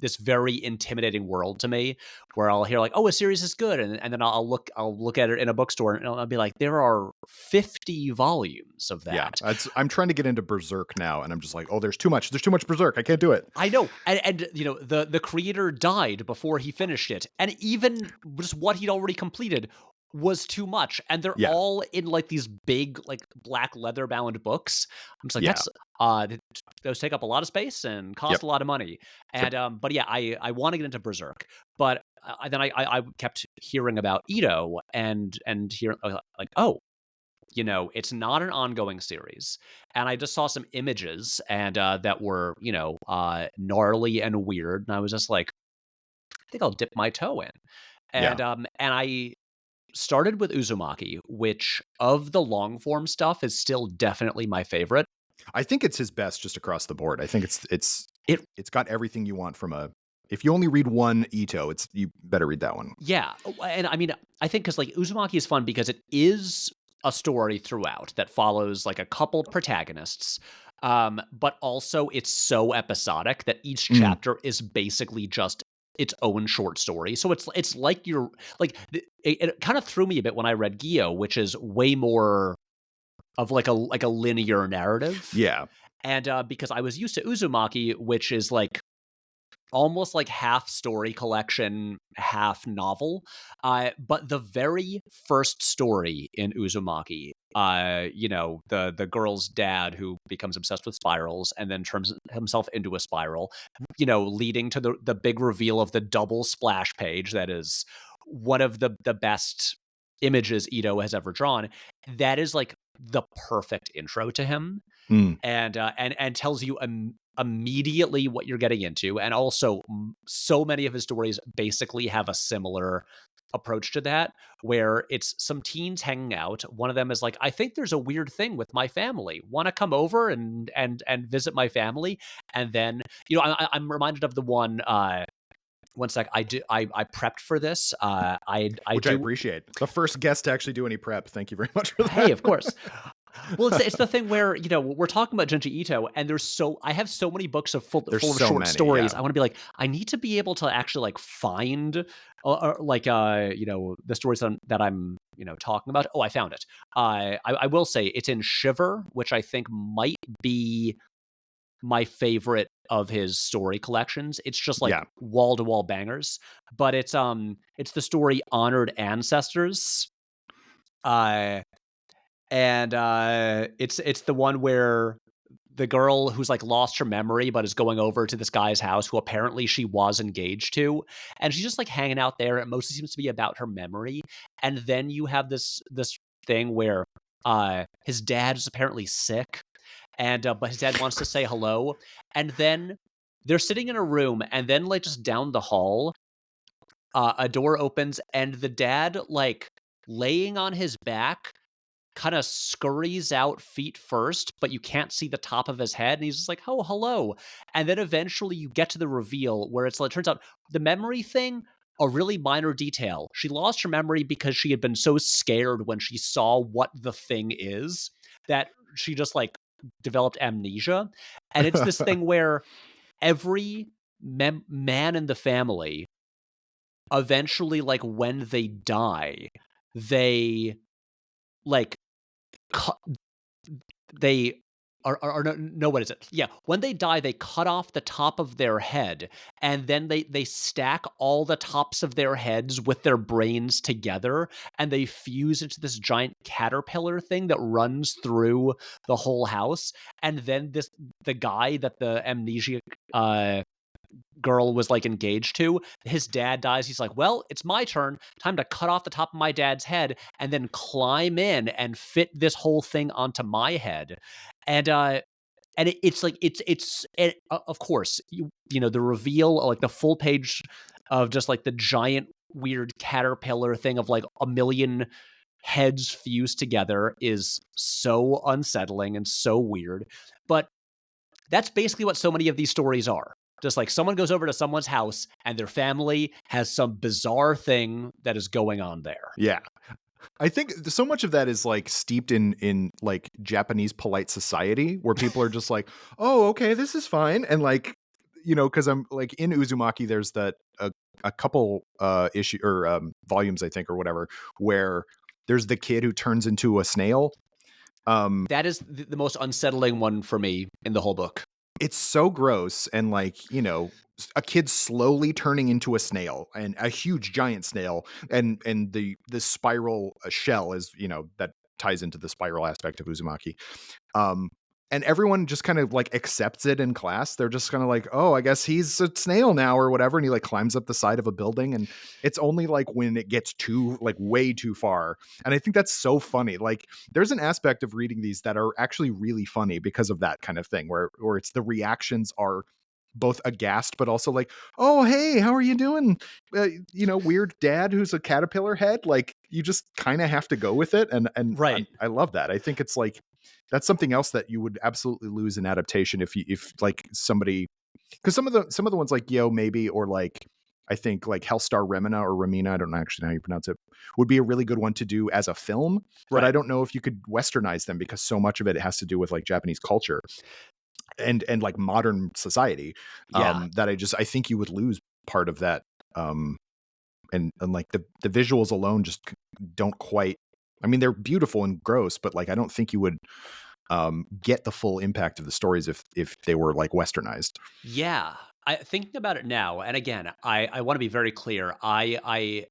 this very intimidating world to me, where I'll hear like, oh, a series is good, and then I'll look at it in a bookstore and I'll be like, there are 50 volumes of that. Yeah, I'm trying to get into Berserk now, and I'm just like, oh, there's too much Berserk, I can't do it. I know, and the creator died before he finished it, and even just what he'd already completed was too much, and they're all in like these big like black leather bound books. I'm just like, those take up a lot of space and cost a lot of money. And but yeah, I want to get into Berserk, but then I kept hearing about Ito and hearing like, oh, it's not an ongoing series. And I just saw some images and that were gnarly and weird, and I was just like, I think I'll dip my toe in. And and I started with Uzumaki, which of the long form stuff is still definitely my favorite. I think it's his best just across the board. I think it's got everything you want from if you only read one Ito, you better read that one. Yeah. And I mean, I think because like Uzumaki is fun because it is a story throughout that follows like a couple protagonists. But also it's so episodic that each chapter is basically just its own short story. So it's like you're like it kind of threw me a bit when I read Gyo, which is way more of like a linear narrative. Yeah. And because I was used to Uzumaki, which is like almost like half story collection, half novel. But the very first story in Uzumaki, the girl's dad who becomes obsessed with spirals and then turns himself into a spiral, leading to the big reveal of the double splash page that is one of the best images Ito has ever drawn. That is like the perfect intro to him. And tells you immediately what you're getting into. And also so many of his stories basically have a similar approach to that, where it's some teens hanging out. One of them is like, I think there's a weird thing with my family. Want to come over and visit my family? And then, I'm reminded of the one, one sec. I prepped for this. I appreciate. The first guest to actually do any prep. Thank you very much for that. Hey, of course. Well, it's the thing where, we're talking about Junji Ito, and I have so many books full of short stories. Yeah. I want to be like, I need to be able to actually like find the stories that I'm talking about. Oh, I found it. I will say it's in Shiver, which I think might be my favorite of his story collections. It's just like wall to wall bangers, but it's the story Honored Ancestors. And it's the one where the girl who's like lost her memory but is going over to this guy's house who apparently she was engaged to, and she's just like hanging out there. It mostly seems to be about her memory. And then you have this thing where his dad is apparently sick, and but his dad wants to say hello, and then they're sitting in a room, and then like just down the hall, a door opens, and the dad, like laying on his back, kind of scurries out feet first, but you can't see the top of his head, and he's just like, "Oh, hello." And then eventually you get to the reveal where it's like, turns out the memory thing, a really minor detail. She lost her memory because she had been so scared when she saw what the thing is that she just like developed amnesia. And it's this thing where every man in the family, eventually, like when they die, they like they are no, what is it? Yeah, when they die, they cut off the top of their head, and then they stack all the tops of their heads with their brains together, and they fuse into this giant caterpillar thing that runs through the whole house. And then the guy that the amnesia girl was like engaged to, his dad dies. He's like, well, it's my turn. Time to cut off the top of my dad's head and then climb in and fit this whole thing onto my head. And it's like of course, you know, the reveal, like the full page of just like the giant weird caterpillar thing of like a million heads fused together is so unsettling and so weird. But that's basically what so many of these stories are. Just like someone goes over to someone's house and their family has some bizarre thing that is going on there. Yeah. I think so much of that is like steeped in like Japanese polite society where people are just like, oh, okay, this is fine. And like, you know, because I'm like in Uzumaki, there's that a couple issue or volumes, I think, or whatever, where there's the kid who turns into a snail. That is the most unsettling one for me in the whole book. It's so gross, and like, you know, a kid slowly turning into a snail, and a huge giant snail, and the spiral shell is, you know, that ties into the spiral aspect of Uzumaki. And everyone just kind of like accepts it in class. They're just kind of like, oh, I guess he's a snail now or whatever. And he like climbs up the side of a building. And it's only like when it gets too, like way too far. And I think that's so funny. Like there's an aspect of reading these that are actually really funny because of that kind of thing where it's the reactions are both aghast, but also like, oh, hey, how are you doing? You know, weird dad who's a caterpillar head. Like you just kind of have to go with it. And right. I love that. I think it's like, that's something else that you would absolutely lose in adaptation if like somebody, because some of the ones like Yo maybe, or like I think like Hellstar Remina or Ramina, I don't know actually how you pronounce it, would be a really good one to do as a film. Right. But I don't know if you could westernize them because so much of it has to do with like Japanese culture and like modern society. That I think you would lose part of that. And like the visuals alone just don't quite, I mean, they're beautiful and gross, but like I don't think you would get the full impact of the stories if they were like westernized. Yeah, thinking about it now, and again, I want to be very clear. I'm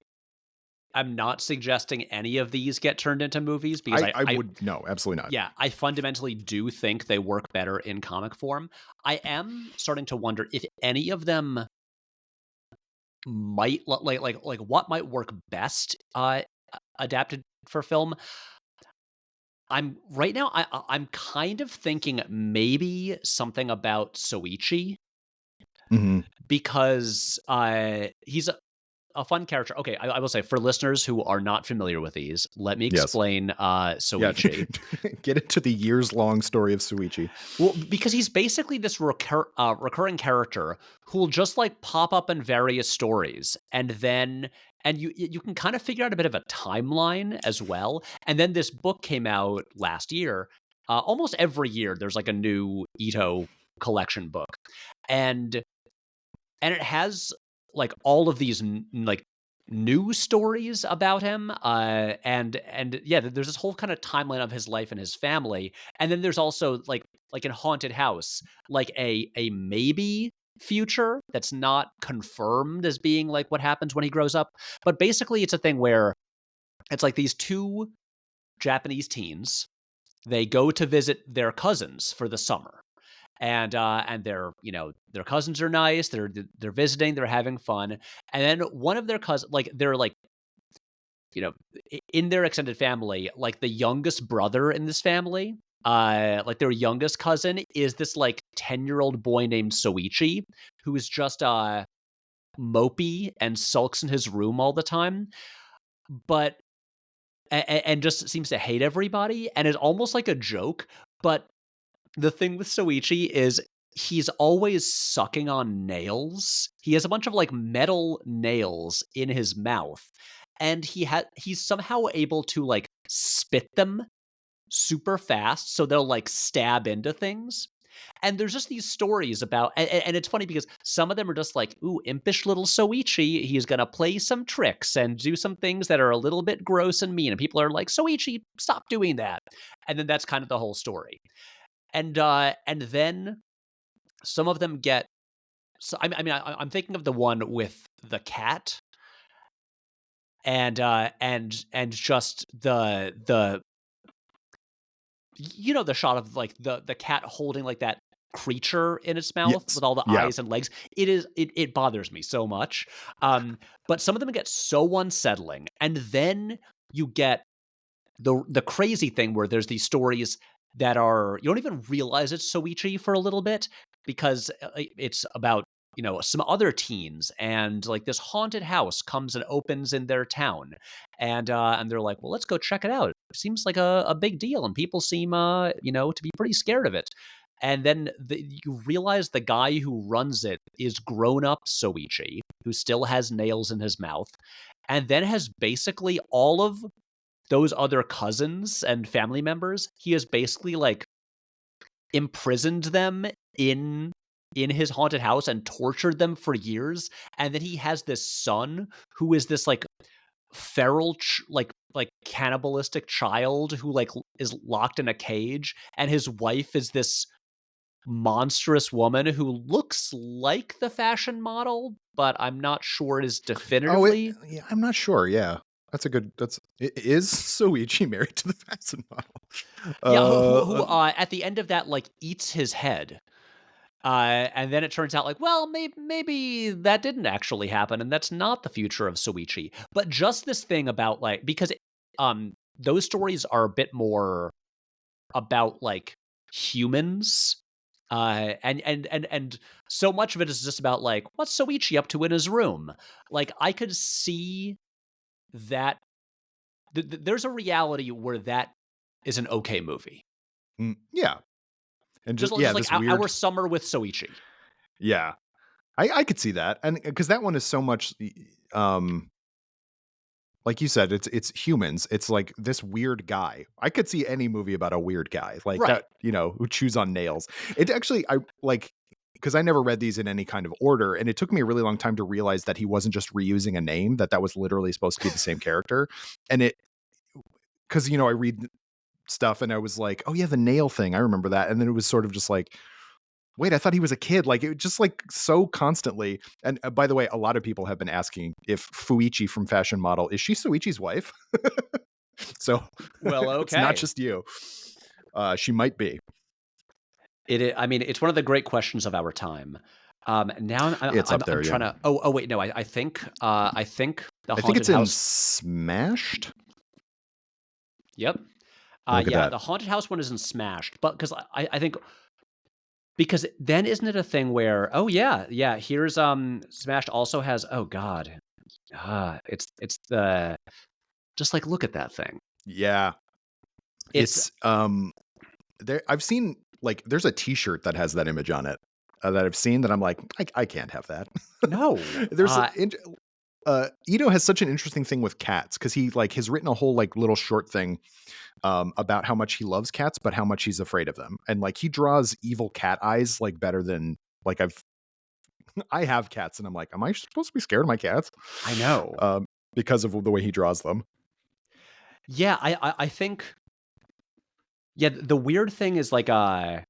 not suggesting any of these get turned into movies because I would no, absolutely not. Yeah, I fundamentally do think they work better in comic form. I am starting to wonder if any of them might like what might work best adapted for film. I'm right now. I'm kind of thinking maybe something about Soichi, because he's a fun character. Okay, I will say for listeners who are not familiar with these, let me explain Soichi. Yeah. Get into the years-long story of Soichi. Well, because he's basically this recurring character who will just like pop up in various stories, and then you can kind of figure out a bit of a timeline as well. And then this book came out last year. Almost every year, there's like a new Ito collection book, and it has like all of these like new stories about him, and yeah, there's this whole kind of timeline of his life and his family, and then there's also like in Haunted House, like a maybe future that's not confirmed as being like what happens when he grows up, but basically it's a thing where it's like these two Japanese teens, they go to visit their cousins for the summer. and their cousins are nice. They're visiting. They're having fun. And then one of their cousins, like they're like, in their extended family, like the youngest brother in this family, like their youngest cousin is this like 10-year-old boy named Soichi, who is just mopey and sulks in his room all the time, but and just seems to hate everybody, and is almost like a joke. But the thing with Soichi is he's always sucking on nails. He has a bunch of like metal nails in his mouth, and he's somehow able to like spit them super fast so they'll like stab into things. And there's just these stories about, and it's funny because some of them are just like, ooh, impish little Soichi, he's gonna play some tricks and do some things that are a little bit gross and mean, and people are like, Soichi, stop doing that. And then that's kind of the whole story. And then some of them get. So I'm thinking of the one with the cat, and just the the shot of like the cat holding like that creature in its mouth Yes. with all the Yeah. eyes and legs. It bothers me so much. But some of them get so unsettling, and then you get the crazy thing where there's these stories that are, you don't even realize it's Soichi for a little bit, because it's about some other teens, and like this haunted house comes and opens in their town, and they're like, well, let's go check it out. It seems like a big deal, and people seem to be pretty scared of it. And then you realize the guy who runs it is grown up Soichi, who still has nails in his mouth, and then has basically all of those other cousins and family members. He has basically like imprisoned them in his haunted house and tortured them for years. And then he has this son who is this like feral like cannibalistic child who like is locked in a cage, and his wife is this monstrous woman who looks like the fashion model, but I'm not sure it is definitively. Yeah, I'm not sure. Yeah. Is Soichi married to the fashion model? Yeah, who at the end of that like eats his head. And then it turns out like, well, maybe that didn't actually happen, and that's not the future of Soichi. But just this thing about like, because those stories are a bit more about like humans, and so much of it is just about like, what's Soichi up to in his room. Like I could see that there's a reality where that is an okay movie. Yeah. And Just yeah, like this weird. our summer with Soichi. Yeah. I could see that. And because that one is so much, like you said, it's humans. It's like this weird guy. I could see any movie about a weird guy like Right. that, who chews on nails. It actually, I like, because I never read these in any kind of order, and it took me a really long time to realize that he wasn't just reusing a name, that was literally supposed to be the same character. And because I read stuff and I was like, oh yeah, the nail thing, I remember that. And then it was sort of just like, wait, I thought he was a kid. Like it just like so constantly. And by the way, a lot of people have been asking if Fuichi from Fashion Model, is she Soichi's wife? So well, okay. It's not just you. She might be. I mean, it's one of the great questions of our time. Now I'm trying to. Oh wait, no. I think the haunted in house. Smashed. Yep. Yeah, the haunted house one is in Smashed, but because I think, because then isn't it a thing where, oh yeah, here's Smashed also has, oh god, it's the, just like, look at that thing. Yeah, it's there. I've seen like there's a T-shirt that has that image on it that I've seen that I'm like, I can't have that. No, there's Ito has such an interesting thing with cats, because he like has written a whole like little short thing about how much he loves cats, but how much he's afraid of them. And like he draws evil cat eyes like better than like I have cats, and I'm like, am I supposed to be scared of my cats? I know. Because of the way he draws them. Yeah, I think. Yeah, the weird thing is like I'm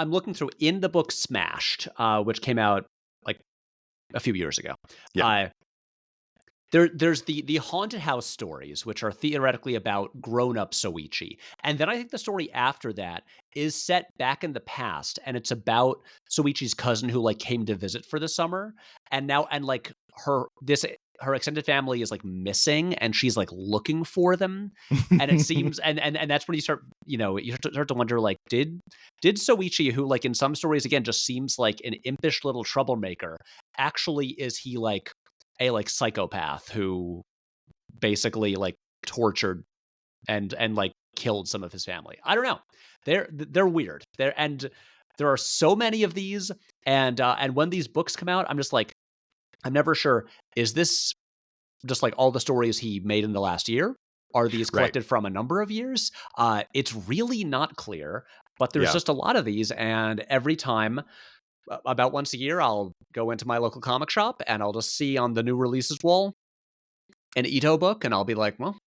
looking through in the book Smashed, which came out like a few years ago. Yeah. there's the haunted house stories, which are theoretically about grown-up Soichi, and then I think the story after that is set back in the past, and it's about Soichi's cousin who, like, came to visit for the summer, and now and, like, her extended family is, like, missing, and she's, like, looking for them, and it seems and that's when you start, you start to wonder, like, did Soichi, who, like, in some stories, again, just seems like an impish little troublemaker, actually is he, like, a, like, psychopath who basically, like, tortured and, like, killed some of his family? I don't know. They're weird. There are so many of these, and when these books come out, I'm just like, I'm never sure, is this just, like, all the stories he made in the last year? Are these Right. collected from a number of years? It's really not clear, but there's Yeah. just a lot of these, and every time, about once a year, I'll go into my local comic shop, and I'll just see on the new releases wall an Ito book, and I'll be like, "Well,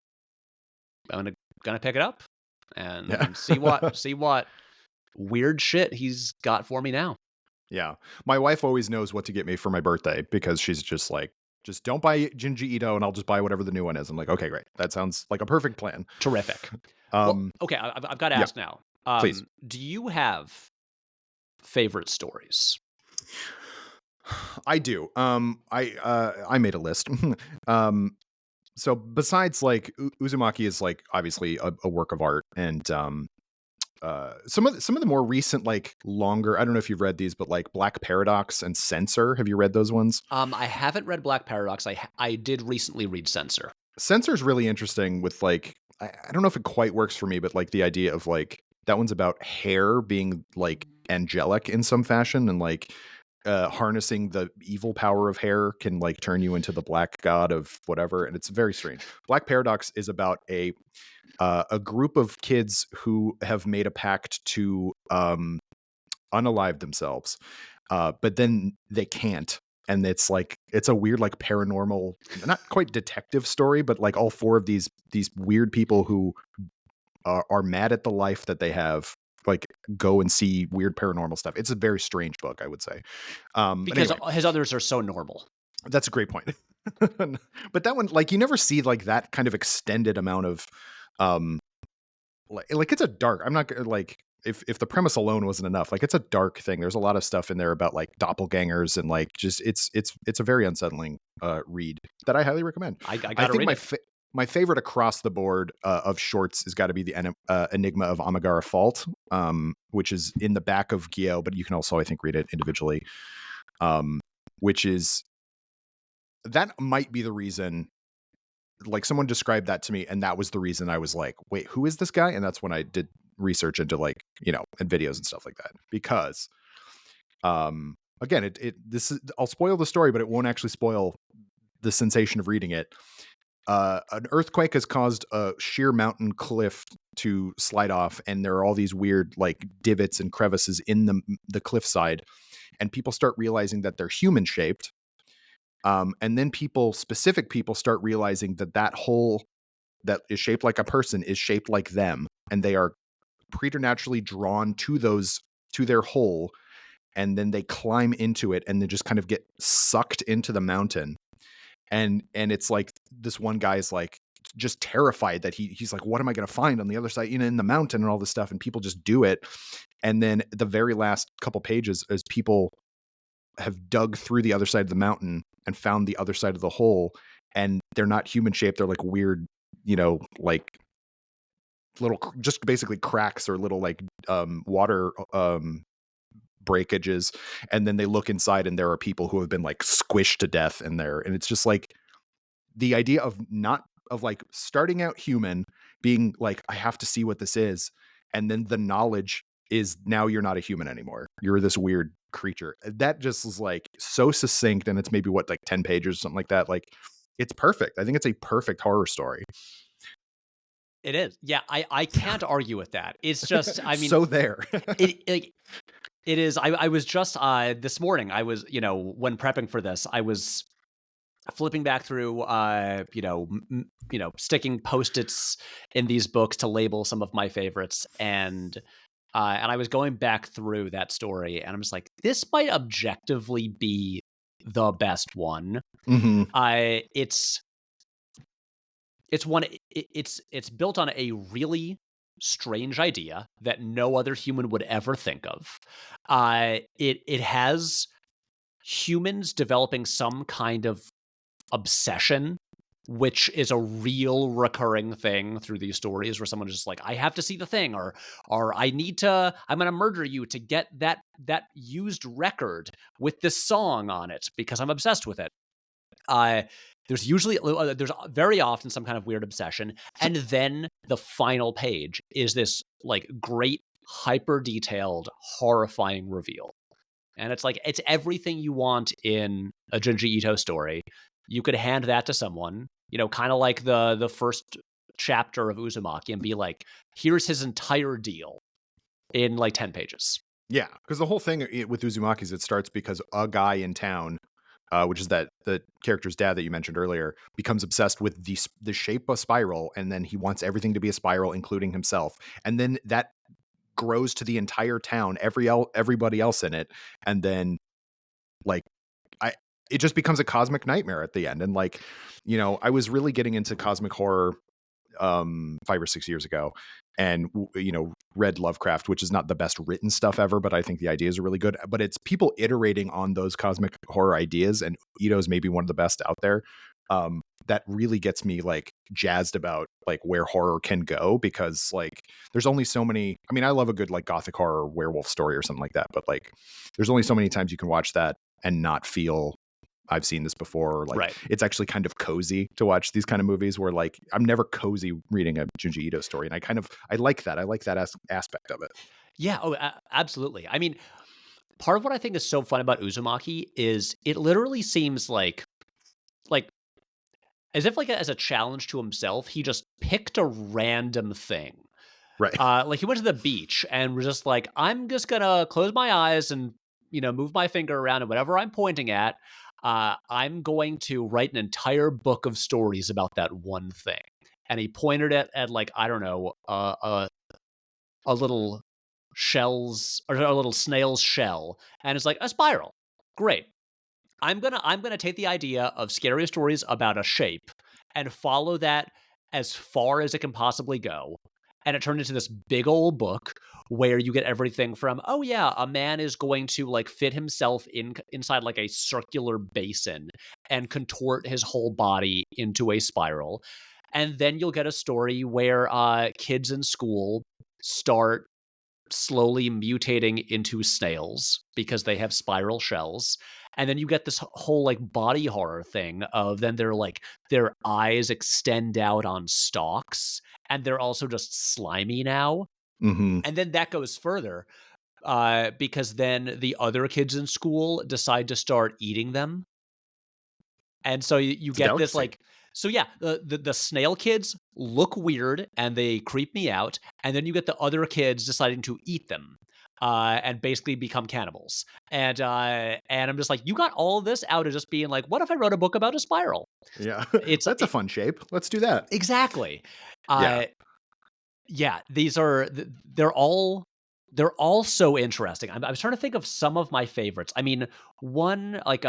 I'm gonna pick it up Yeah. and see what weird shit he's got for me now." Yeah. My wife always knows what to get me for my birthday because she's just like, just don't buy Junji Ito and I'll just buy whatever the new one is. I'm like, okay, great. That sounds like a perfect plan. Terrific. Well, Um, okay, I've got to yeah, ask now. please. Do you have favorite stories? I do. I made a list. um, so besides like Uzumaki is like obviously a work of art, and some of the more recent like longer. I don't know if you've read these, but like Black Paradox and Censor. Have you read those ones? I haven't read Black Paradox. I did recently read Censor. Censor's really interesting with like I don't know if it quite works for me, but like the idea of like that one's about hair being like angelic in some fashion and like harnessing the evil power of hair can like turn you into the black god of whatever, and it's very strange. Black Paradox is about a group of kids who have made a pact to unalive themselves, but then they can't. And it's like it's a weird like paranormal, not quite detective story, but like all four of these weird people who are mad at the life that they have, like go and see weird paranormal stuff. It's a very strange book, I would say. But Because anyway, his others are so normal. that's a great point. But that one, like, you never see like that kind of extended amount of, like it's a dark. I'm not like if the premise alone wasn't enough, like it's a dark thing. There's a lot of stuff in there about like doppelgangers and like just it's a very unsettling read that I highly recommend. I I gotta think read it. my favorite across the board of shorts has got to be the Enigma of Amagara Fault, which is in the back of Gyo, but you can also I think read it individually. Which is that might be the reason. Like someone described that to me, and that was the reason I was like, "Wait, who is this guy?" And that's when I did research into like and videos and stuff like that. Because, again, this is I'll spoil the story, but it won't actually spoil the sensation of reading it. An earthquake has caused a sheer mountain cliff to slide off, and there are all these weird like divots and crevices in the cliffside, and people start realizing that they're human shaped. And then specific people start realizing that hole that is shaped like a person is shaped like them, and they are preternaturally drawn to their hole, and then they climb into it and then just kind of get sucked into the mountain. And it's like this one guy is like just terrified that he's like, what am I going to find on the other side, in the mountain and all this stuff, and people just do it. And then the very last couple pages is people have dug through the other side of the mountain and found the other side of the hole, and they're not human shaped. They're like weird, like little, just basically cracks or little like water breakages. And then they look inside and there are people who have been like squished to death in there. And it's just like the idea of like starting out human, being like, I have to see what this is. And then the knowledge is now you're not a human anymore. You're this weird creature. That just is like so succinct, and it's maybe like 10 pages or something like that. Like it's perfect. I think it's a perfect horror story. It is. Yeah, I can't argue with that. It's just, I mean, so there. it is. I was just this morning. I was, when prepping for this, I was flipping back through, sticking Post-its in these books to label some of my favorites, and I was going back through that story, and I'm just like, this might objectively be the best one. Mm-hmm. It's it's built on a really strange idea that no other human would ever think of. It has humans developing some kind of obsession, which is a real recurring thing through these stories where someone is just like, I have to see the thing, or I'm gonna murder you to get that used record with this song on it because I'm obsessed with it. There's very often some kind of weird obsession, and then the final page is this like great hyper detailed horrifying reveal. And it's like, it's everything you want in a Junji Ito story. You could hand that to someone, kind of like the first chapter of Uzumaki, and be like, here's his entire deal in like 10 pages. Yeah, because the whole thing with Uzumaki is it starts because a guy in town, which is the character's dad that you mentioned earlier, becomes obsessed with the shape of spiral, and then he wants everything to be a spiral, including himself. And then that grows to the entire town, everybody else in it, and then like it just becomes a cosmic nightmare at the end. And like, I was really getting into cosmic horror 5 or 6 years ago, and read Lovecraft, which is not the best written stuff ever, but I think the ideas are really good. But it's people iterating on those cosmic horror ideas, and Ito's maybe one of the best out there. That really gets me like jazzed about like where horror can go, because like there's only so many. I mean, I love a good like gothic horror werewolf story or something like that, but like there's only so many times you can watch that and not feel I've seen this before, or like Right. It's actually kind of cozy to watch these kind of movies where like I'm never cozy reading a Junji Ito story, and I like that. I like that aspect of it. Yeah. Oh, absolutely. I mean, part of what I think is so fun about Uzumaki is it literally seems like as if like as a challenge to himself, he just picked a random thing. Right. Like he went to the beach and was just like, I'm just gonna close my eyes and move my finger around, and whatever I'm pointing at, I'm going to write an entire book of stories about that one thing. And he pointed it at like, I don't know, a little shells or a little snail's shell, and it's like a spiral. Great. I'm gonna take the idea of scary stories about a shape and follow that as far as it can possibly go. And it turned into this big old book where you get everything from, oh yeah, a man is going to like fit himself inside like a circular basin and contort his whole body into a spiral. And then you'll get a story where kids in school start slowly mutating into snails because they have spiral shells. And then you get this whole like body horror thing of then their eyes extend out on stalks, and they're also just slimy now. Mm-hmm. And then that goes further because then the other kids in school decide to start eating them. And so you get this like, so yeah, the snail kids look weird and they creep me out. And then you get the other kids deciding to eat them and basically become cannibals. And I'm just like, you got all of this out of just being like, what if I wrote a book about a spiral? Yeah. That's a fun shape. Let's do that. Exactly. Yeah. Yeah, they're all so interesting. I was trying to think of some of my favorites. I mean, one like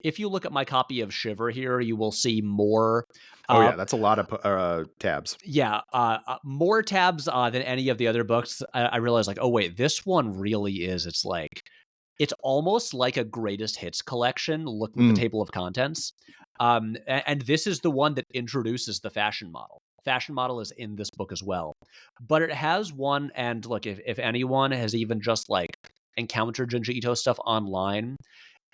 if you look at my copy of Shiver here, you will see more. Oh yeah, that's a lot of tabs. Yeah, more tabs than any of the other books. I realized like, oh wait, this one really is. It's almost like a greatest hits collection. Looking at the table of contents, and this is the one that introduces the fashion model. Fashion model is in this book as well, but it has one. And look, if anyone has even just like encountered Junji Ito stuff online,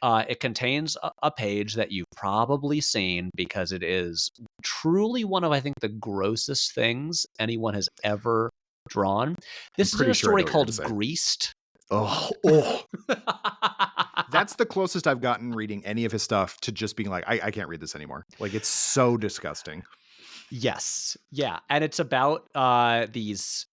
it contains a page that you've probably seen because it is truly one of, I think, the grossest things anyone has ever drawn. This is a story called Greased. Oh. That's the closest I've gotten reading any of his stuff to just being like, I can't read this anymore. Like, it's so disgusting. Yes. Yeah. And it's about these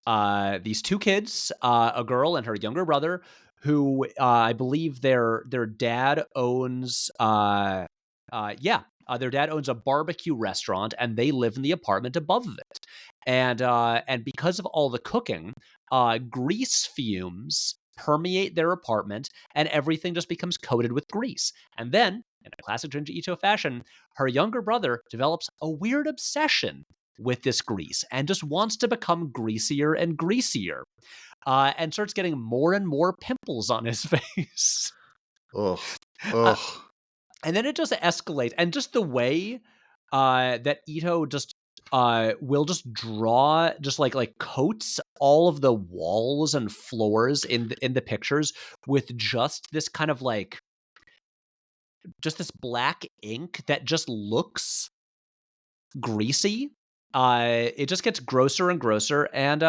two kids, a girl and her younger brother, who I believe their dad owns their dad owns a barbecue restaurant, and they live in the apartment above it. And because of all the cooking, grease fumes permeate their apartment, and everything just becomes coated with grease. And then, in a classic Junji Ito fashion, her younger brother develops a weird obsession with this grease and just wants to become greasier and greasier, and starts getting more and more pimples on his face. Ugh. Uh, Ugh. and then it just escalates. And just the way that Ito just will just draw just like coats all of the walls and floors in the pictures with just this kind of like just this black ink that just looks greasy. It just gets grosser and grosser, and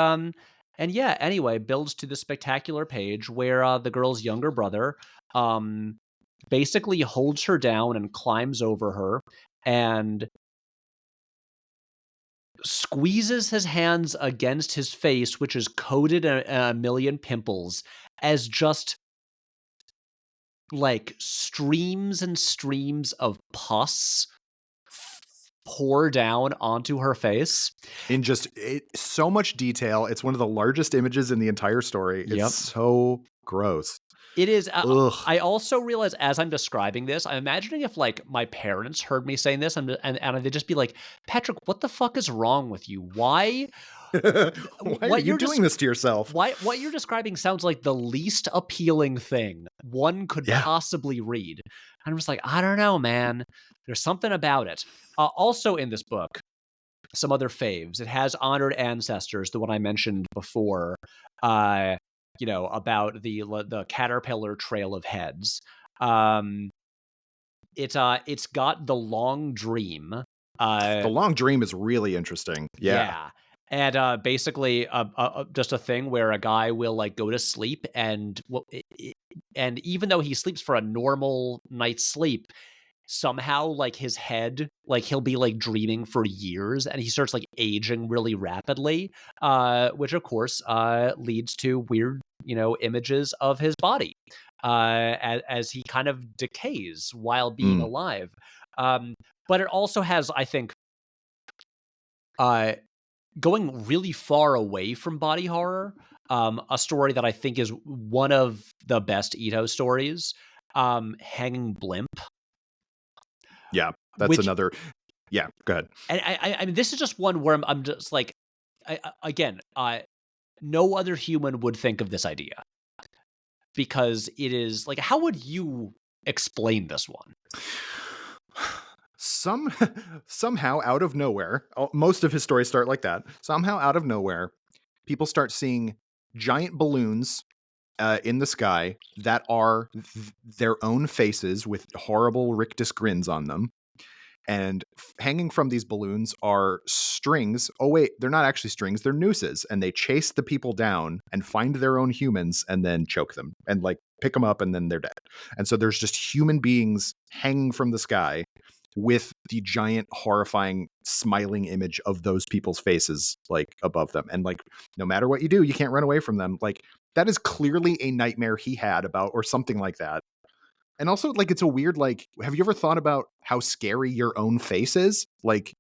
yeah, anyway, builds to this spectacular page where the girl's younger brother basically holds her down and climbs over her and squeezes his hands against his face, which is coated in a million pimples, as just like streams and streams of pus pour down onto her face in just so much detail. It's one of the largest images in the entire story. Yep. It's so gross. It is. Ugh. I also realize as I'm describing this, I'm imagining if like my parents heard me saying this and they'd just be like, Patrick, what the fuck is wrong with you? Why? Why are you doing this to yourself? What you're describing sounds like the least appealing thing one could possibly read. And I'm just like, I don't know, man. There's something about it. Also in this book, some other faves. It has honored ancestors, the one I mentioned before. About the caterpillar trail of heads. It's got the long dream. The long dream is really interesting. Yeah. And basically, just a thing where a guy will like go to sleep, and even though he sleeps for a normal night's sleep, somehow like his head, like he'll be like dreaming for years, and he starts like aging really rapidly, which of course leads to weird, images of his body as he kind of decays while being alive. But it also has, I think, going really far away from body horror, a story that I think is one of the best Ito stories, Hanging Blimp. Yeah, that's another. Yeah, go ahead. And I mean, this is just one where I'm just like, no other human would think of this idea, because it is like, how would you explain this one? Somehow out of nowhere, most of his stories start like that. Somehow out of nowhere, people start seeing giant balloons in the sky that are their own faces with horrible rictus grins on them. And hanging from these balloons are strings. Oh, wait, they're not actually strings. They're nooses. And they chase the people down and find their own humans and then choke them and like pick them up, and then they're dead. And so there's just human beings hanging from the sky with the giant, horrifying, smiling image of those people's faces like above them. And like, no matter what you do, you can't run away from them. Like, that is clearly a nightmare he had about, or something like that. And also, like, it's a weird, like, have you ever thought about how scary your own face is? Like,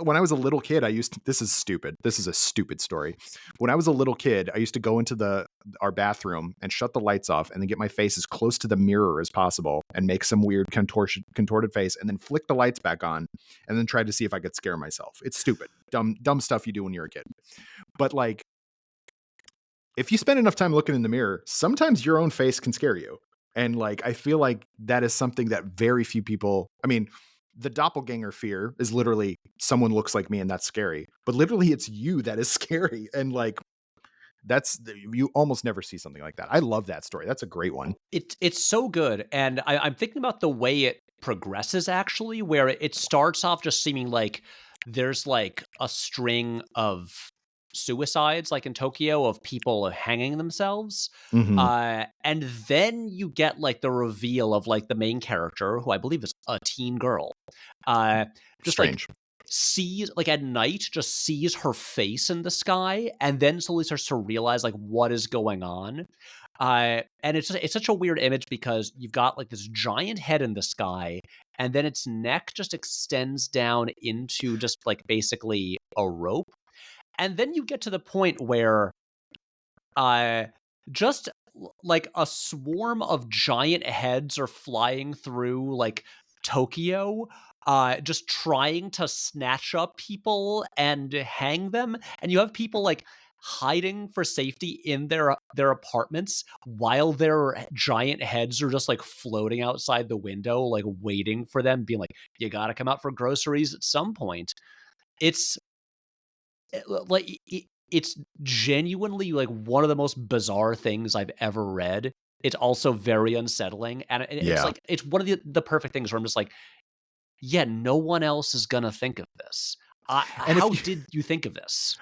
when I was a little kid, this is stupid. This is a stupid story. When I was a little kid, I used to go into our bathroom and shut the lights off and then get my face as close to the mirror as possible and make some weird contorted face, and then flick the lights back on and then try to see if I could scare myself. It's stupid. Dumb stuff you do when you're a kid. But like, if you spend enough time looking in the mirror, sometimes your own face can scare you. And like, I feel like that is something that very few people, I mean, the doppelganger fear is literally someone looks like me and that's scary, but literally it's you that is scary. And like, you almost never see something like that. I love that story. That's a great one. It's so good. And I'm thinking about the way it progresses, actually, where it starts off just seeming like there's like a string of suicides, like in Tokyo, of people hanging themselves. And then you get like the reveal of like the main character, who I believe is a teen girl, just strange. Like sees, like at night, just sees her face in the sky, and then slowly starts to realize like what is going on. And it's such a weird image, because you've got like this giant head in the sky, and then its neck just extends down into just like basically a rope. And then you get to the point where just like a swarm of giant heads are flying through like Tokyo, just trying to snatch up people and hang them. And you have people like hiding for safety in their apartments while their giant heads are just like floating outside the window, like waiting for them, being like, "You got to come out for groceries at some point." It's like it's genuinely like one of the most bizarre things I've ever read. It's also very unsettling, and it's Yeah. like it's one of the perfect things where I'm just like, yeah, no one else is gonna think of this. And if How you, did you think of this?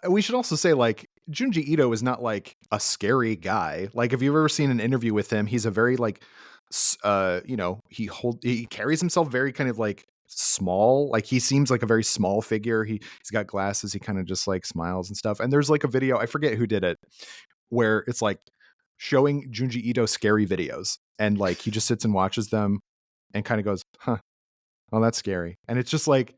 we should also say, like, Junji Ito is not like a scary guy. Like, if you've ever seen an interview with him, he's a very like, he carries himself very kind of like small. Like, he seems like a very small figure. He's got glasses. He kind of just like smiles and stuff. And there's like a video, I forget who did it, where it's like showing Junji Ito scary videos, and like he just sits and watches them and kind of goes, "Huh, well, that's scary." And it's just like,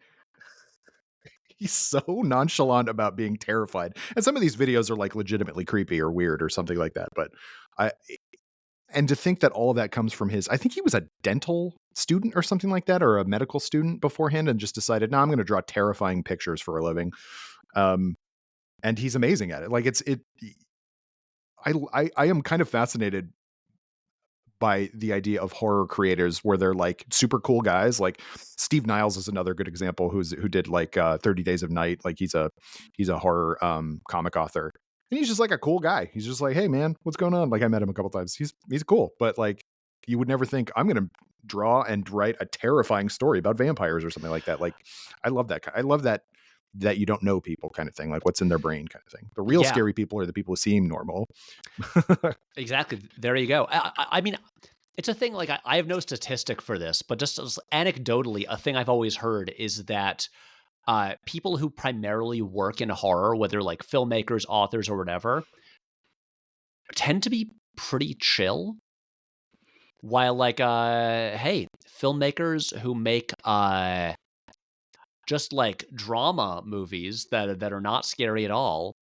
he's so nonchalant about being terrified. And some of these videos are like legitimately creepy or weird or something like that. But I, and to think that all of that comes from I think he was a dental student or something like that, or a medical student beforehand, and just decided, no, I'm going to draw terrifying pictures for a living. And he's amazing at it. Like, I am kind of fascinated by the idea of horror creators where they're like super cool guys. Like Steve Niles is another good example, who did like 30 Days of Night. Like he's a horror comic author. And he's just like a cool guy. He's just like, "Hey man, what's going on?" Like, I met him a couple times. He's cool, but like you would never think I'm going to draw and write a terrifying story about vampires or something like that. Like, I love that. I love that you don't know people kind of thing, like what's in their brain kind of thing. The real Yeah, scary people are the people who seem normal. exactly. There you go. I mean, it's a thing. Like I have no statistic for this, but just as anecdotally, a thing I've always heard is that people who primarily work in horror, whether like filmmakers, authors, or whatever, tend to be pretty chill. While like, hey, filmmakers who make just like drama movies that are not scary at all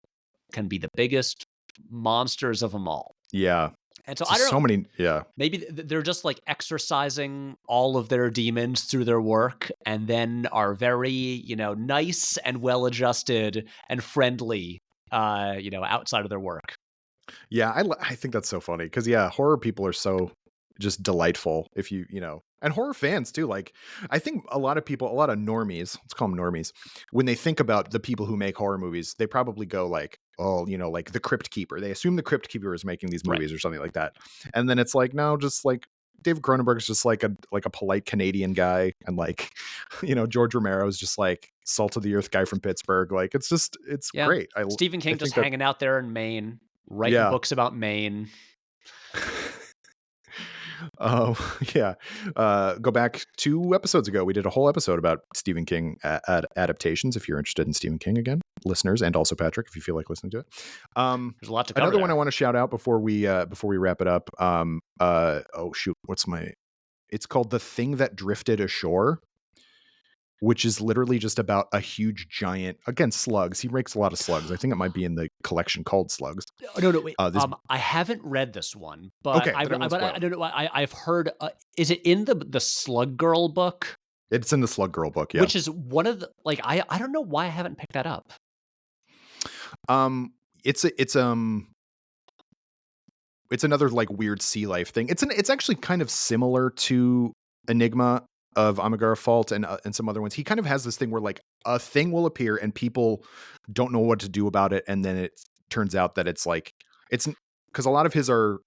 can be the biggest monsters of them all. Yeah. And so I Just don't so know. many. Yeah. Maybe they're just like exercising all of their demons through their work, and then are very, nice and well adjusted and friendly, outside of their work. Yeah, I think that's so funny because, yeah, horror people are so just delightful. If and horror fans too. Like, I think a lot of people, a lot of normies, let's call them normies, when they think about the people who make horror movies, they probably go like, "Oh, like the Crypt Keeper." They assume the Crypt Keeper is making these Right. movies or something like that, and then it's like, no, just like David Cronenberg's just like a polite Canadian guy, and like, George Romero's just like salt of the earth guy from Pittsburgh. Like, it's Yeah. great. Stephen I King just think that, hanging out there in Maine, writing yeah. books about Maine. Oh, yeah. Go back 2 episodes ago. We did a whole episode about Stephen King adaptations. If you're interested in Stephen King, again, listeners, and also Patrick, if you feel like listening to it. There's a lot to cover Another one I there. want to shout out before we wrap it up. Oh shoot, it's called The Thing That Drifted Ashore, which is literally just about a huge giant, again, slugs. He makes a lot of slugs. I think it might be in the collection called Slugs. Oh, no, wait. This I haven't read this one, but Okay, then I won't spoil I it. don't know. I've heard. Is it in the Slug Girl book? It's in the Slug Girl book, yeah. Which is one of the like. I don't know why I haven't picked that up. Um, it's another like weird sea life thing. It's actually kind of similar to Enigma of Amigara Fault and some other ones. He kind of has this thing where like a thing will appear and people don't know what to do about it, and then it turns out that it's like it's because a lot of his are,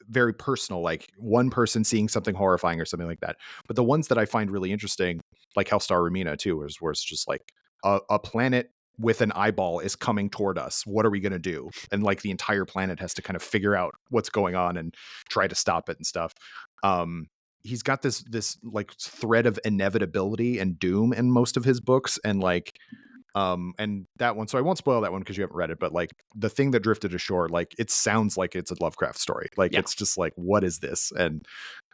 very personal, like one person seeing something horrifying or something like that. But the ones that I find really interesting, like Hellstar Rumina too, is where it's just like a planet with an eyeball is coming toward us. What are we going to do? And like the entire planet has to kind of figure out what's going on and try to stop it and stuff. He's got this like thread of inevitability and doom in most of his books, and like and that one, so I won't spoil that one because you haven't read it, but like The Thing That Drifted Ashore, like it sounds like it's a Lovecraft story. Like, Yeah. it's just like, what is this? And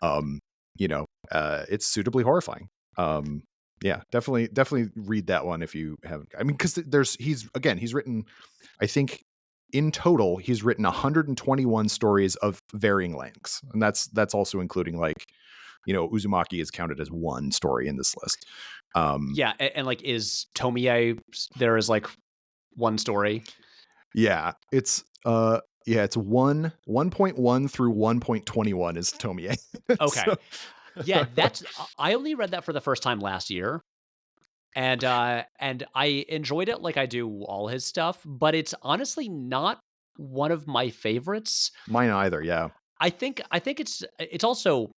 it's suitably horrifying. Yeah, definitely read that one if you haven't. I mean, because he's written, I think in total, he's written 121 stories of varying lengths, and that's also including like, Uzumaki is counted as one story in this list. Yeah, and like, is Tomie there is like one story? Yeah, it's 1.1 through 1.21 is Tomie. Okay. So, Yeah, I only read that for the first time last year. And I enjoyed it like I do all his stuff, but it's honestly not one of my favorites. mine either. Yeah, I think it's also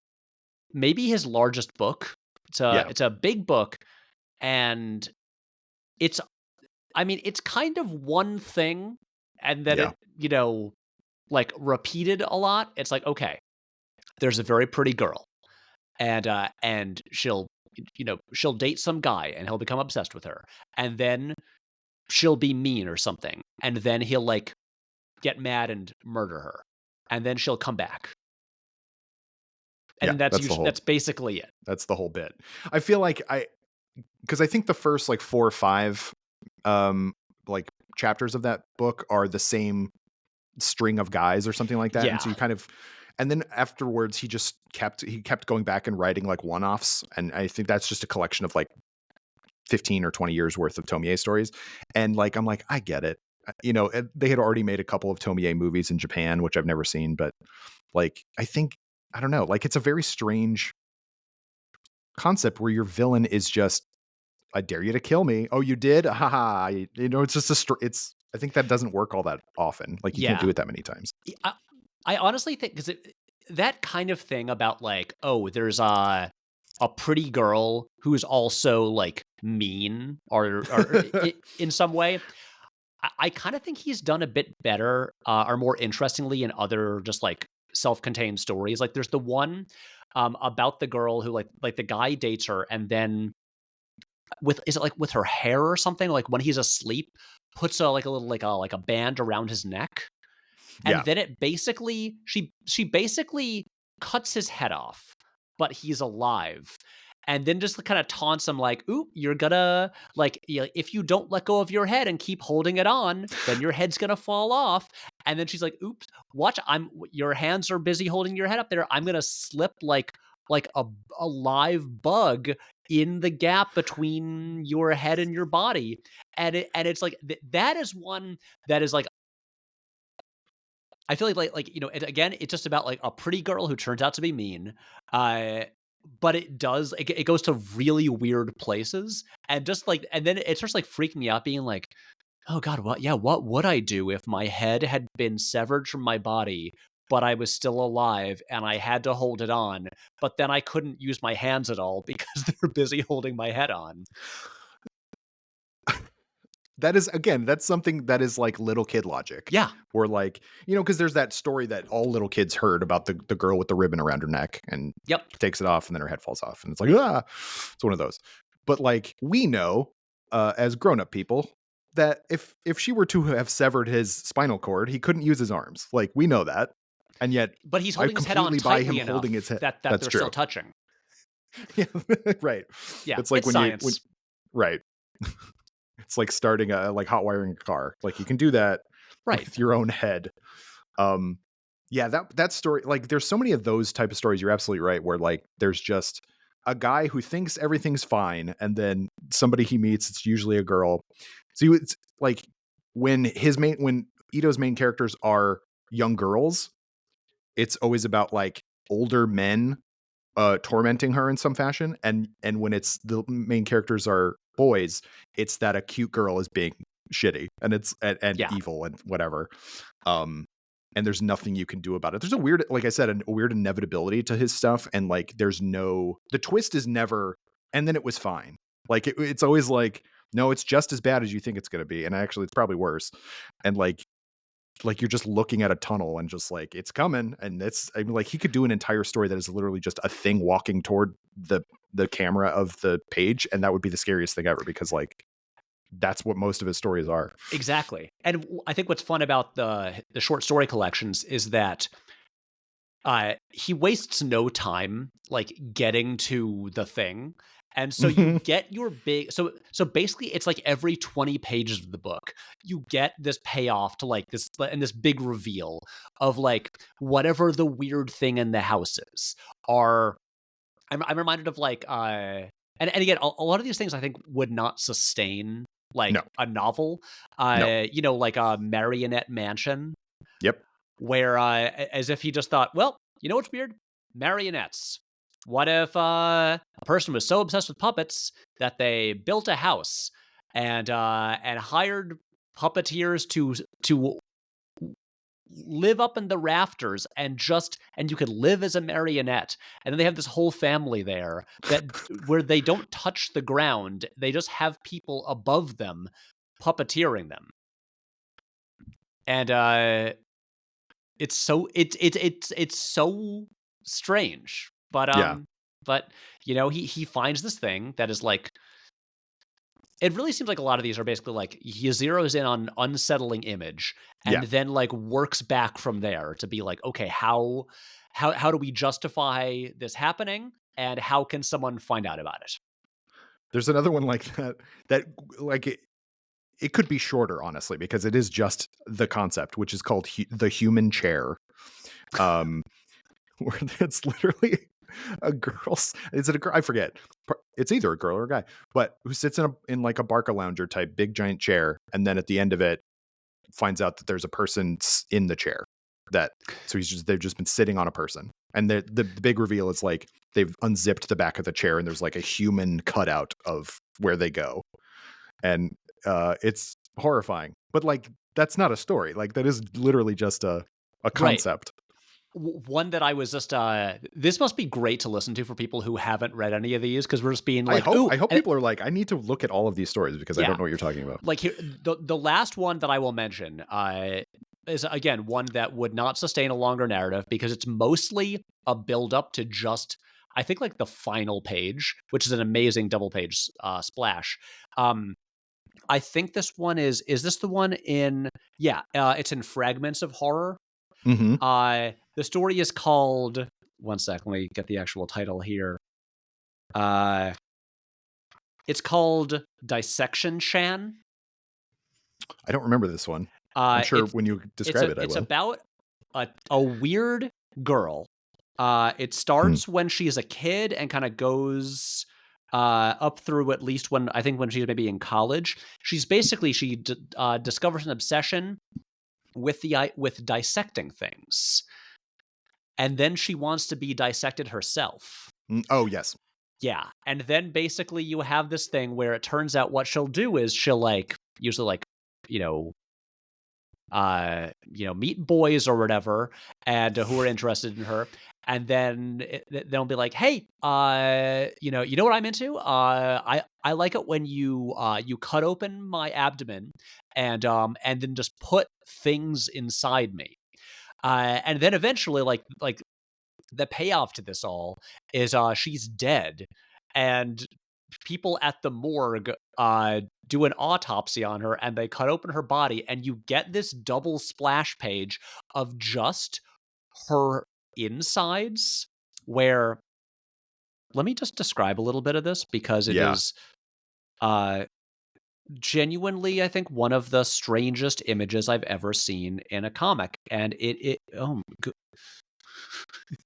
maybe his largest book. yeah, It's a big book, and it's I mean, it's kind of one thing, and then yeah, it, like, repeated a lot. It's like, okay, there's a very pretty girl, and she'll date some guy, and he'll become obsessed with her, and then she'll be mean or something, and then he'll, like, get mad and murder her, and then she'll come back, yeah. and that's basically it. That's the whole bit. I feel like because I think the first like 4 or 5 like chapters of that book are the same string of guys or something like that, and Yeah. so you kind of, and then afterwards he kept going back and writing like one-offs, and I think that's just a collection of like 15 or 20 years worth of Tomie stories, and like I'm like, I get it. They had already made a couple of Tomie movies in Japan, which I've never seen, but like I don't know, like it's a very strange concept where your villain is just, I dare you to kill me. Oh, you did? Haha. It's just it's, I think that doesn't work all that often. Like you can't do Yeah. it that many times. I honestly think, 'cause that kind of thing about, like, oh, there's a pretty girl who's also, like, mean or in some way, I kinda think he's done a bit better, or more interestingly in other just, like, self-contained stories. Like, there's the one, about the girl who, like, the guy dates her, and then is it, like, with her hair or something? Like, when he's asleep, puts a, like, a little, like a band around his neck, and Yeah. then it basically she basically cuts his head off, but he's alive. And then just kind of taunts him like, "Oop, you're gonna like, if you don't let go of your head and keep holding it on, then your head's gonna fall off." And then she's like, "Oops, watch, your hands are busy holding your head up there. I'm gonna slip like a live bug in the gap between your head and your body." And it's like that is one that is like, I feel like again, it's just about like a pretty girl who turns out to be mean, uh, but it goes to really weird places, and just like, and then it starts like freaking me out, being like, oh god, what would I do if my head had been severed from my body, but I was still alive and I had to hold it on, but then I couldn't use my hands at all because they're busy holding my head on. That is, again, that's something that is like little kid logic. Yeah. Or like, because there's that story that all little kids heard about the girl with the ribbon around her neck and Yep. takes it off and then her head falls off. And it's like, it's one of those. But like, we know as grown-up people that if she were to have severed his spinal cord, he couldn't use his arms. Like, we know that. And yet But he's I holding his head on completely buy tightly him enough holding his head. that That's they're true. still touching. Yeah, right. Yeah, It's like it's science. right. It's like starting like hot wiring a car. Like you can do that Right. with your own head. Yeah, that story, like there's so many of those type of stories. You're absolutely right. Where like there's just a guy who thinks everything's fine, and then somebody he meets, it's usually a girl. So it's like when Ito's main characters are young girls, it's always about like older men tormenting her in some fashion, and when it's the main characters are boys, it's that a cute girl is being shitty and it's and Yeah. evil and whatever. And there's nothing you can do about it. There's a weird, like I said, a weird inevitability to his stuff, and like the twist is never, and then it was fine. Like it's always like, no, it's just as bad as you think it's going to be, and actually it's probably worse. And like you're just looking at a tunnel and just like, it's coming. And I mean, like he could do an entire story that is literally just a thing walking toward the camera of the page, and that would be the scariest thing ever, because like that's what most of his stories are. Exactly. And I think what's fun about the short story collections is that he wastes no time like getting to the thing, And so you get your big so basically it's like every 20 pages of the book, you get this payoff to like this and this big reveal of like whatever the weird thing in the house is. I'm reminded of like and again, a lot of these things I think would not sustain like No. a novel. No. You know, like a Marionette Mansion, Yep. where as if he just thought, well, you know what's weird? Marionettes. What if a person was so obsessed with puppets that they built a house and hired puppeteers to live up in the rafters and you could live as a marionette, and then they have this whole family there that where they don't touch the ground, they just have people above them puppeteering them. And it's so it's so strange. Yeah. But you know, he finds this thing that is like, it really seems like a lot of these are basically like he zeroes in on unsettling image and Yeah. then like works back from there to be like, okay, how do we justify this happening and how can someone find out about it? There's another one like that like it could be shorter, honestly, because it is just the concept, which is called the human chair. Where it's literally a girl's. Is it a girl? I forget. It's either a girl or a guy, but who sits in like a Barca lounger type big giant chair, and then at the end of it, finds out that there's a person in the chair. So they've just been sitting on a person, and the big reveal is like they've unzipped the back of the chair, and there's like a human cutout of where they go, and it's horrifying. But like that's not a story. Like that is literally just a concept. Right. One that I was just this must be great to listen to for people who haven't read any of these, because we're just being like, I hope people are like, I need to look at all of these stories because I don't know what you're talking about. Like here, the last one that I will mention is again one that would not sustain a longer narrative because it's mostly a build up to just, I think, like the final page, which is an amazing double page splash. I think this one is this the one in, it's in Fragments of Horror. Mm-hmm. The story is called, one sec, let me get the actual title here. It's called Dissection Shan. I don't remember this one. I'm sure when you describe it, I will. It's about a weird girl. It starts when she's a kid and kind of goes up through at least when she's maybe in college. She's basically, she discovers an obsession with dissecting things, and then she wants to be dissected herself. Oh yes. Yeah. And then basically you have this thing where it turns out what she'll do is she'll like usually like, meet boys or whatever, and who are interested in her. And then they'll be like, hey, you know what I'm into? I like it when you cut open my abdomen and then just put things inside me. And then eventually like the payoff to this all is she's dead, and people at the morgue do an autopsy on her, and they cut open her body, and you get this double splash page of just her insides, where, let me just describe a little bit of this because it is genuinely, I think, one of the strangest images I've ever seen in a comic, and it oh my god.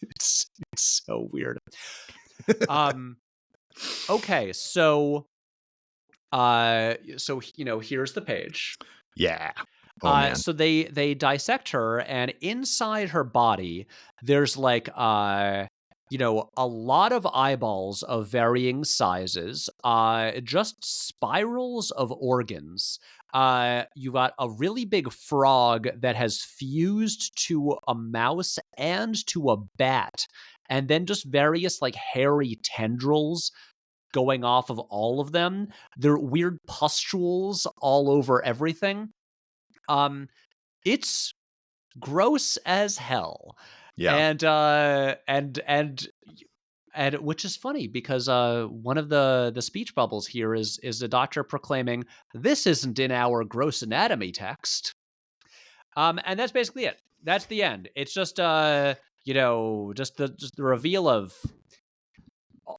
It's so weird. Okay, so here's the page. Yeah. Oh, man. So they dissect her, and inside her body there's like a lot of eyeballs of varying sizes, just spirals of organs. You got a really big frog that has fused to a mouse and to a bat, and then just various like hairy tendrils going off of all of them. There are weird pustules all over everything. It's gross as hell. Yeah. And which is funny because one of the speech bubbles here is the doctor proclaiming, "This isn't in our gross anatomy text." And that's basically it. That's the end. It's just just the reveal of